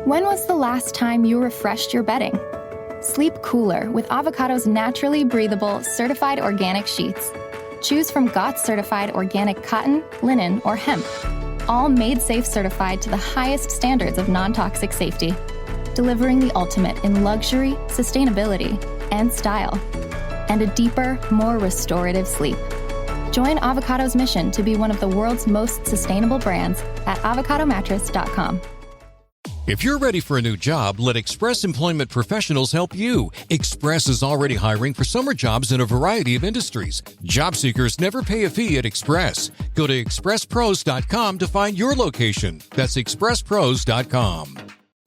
When was the last time you refreshed your bedding? Sleep cooler with Avocado's naturally breathable, certified organic sheets. Choose from GOTS certified organic cotton, linen, or hemp. All made safe certified to the highest standards of non-toxic safety. Delivering the ultimate in luxury, sustainability, and style. And a deeper, more restorative sleep. Join Avocado's mission to be one of the world's most sustainable brands at avocadomattress.com. If you're ready for a new job, let Express Employment Professionals help you. Express is already hiring for summer jobs in a variety of industries. Job seekers never pay a fee at Express. Go to expresspros.com to find your location. That's expresspros.com.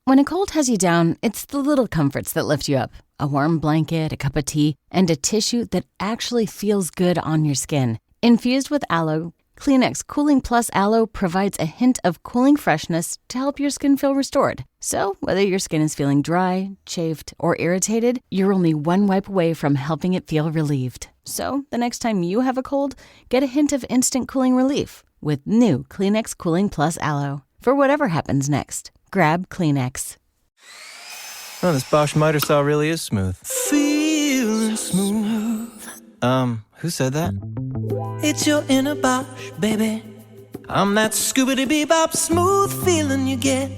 When a cold has you down, it's the little comforts that lift you up. A warm blanket, a cup of tea, and a tissue that actually feels good on your skin. Infused with aloe, Kleenex Cooling Plus Aloe provides a hint of cooling freshness to help your skin feel restored. So, whether your skin is feeling dry, chafed, or irritated, you're only one wipe away from helping it feel relieved. So, the next time you have a cold, get a hint of instant cooling relief with new Kleenex Cooling Plus Aloe. For whatever happens next, grab Kleenex. Oh, this Bosch miter saw really is smooth. Feeling smooth. Who said that? It's your inner Bosch, baby. I'm that scoobity-bebop smooth feeling you get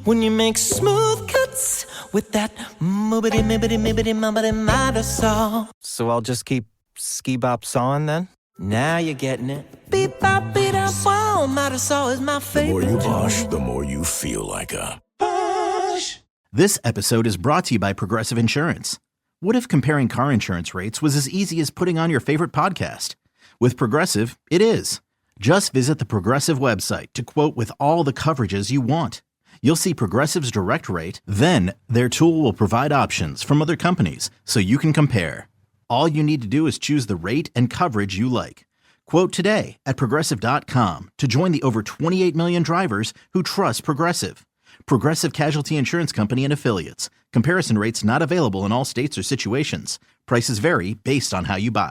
when you make smooth cuts with that moobity-mibbity-mibbity-mubbity miter saw. So I'll just keep ski-bop sawing then? Now you're getting it. Beep-bop, beat-up, wow, miter saw is my favorite. The more you Bosch, the more you feel like a Bosch. This episode is brought to you by Progressive Insurance. What if comparing car insurance rates was as easy as putting on your favorite podcast? With Progressive, it is. Just visit the Progressive website to quote with all the coverages you want. You'll see Progressive's direct rate, then their tool will provide options from other companies so you can compare. All you need to do is choose the rate and coverage you like. Quote today at Progressive.com to join the over 28 million drivers who trust Progressive. Progressive Casualty Insurance Company and Affiliates. Comparison rates not available in all states or situations. Prices vary based on how you buy.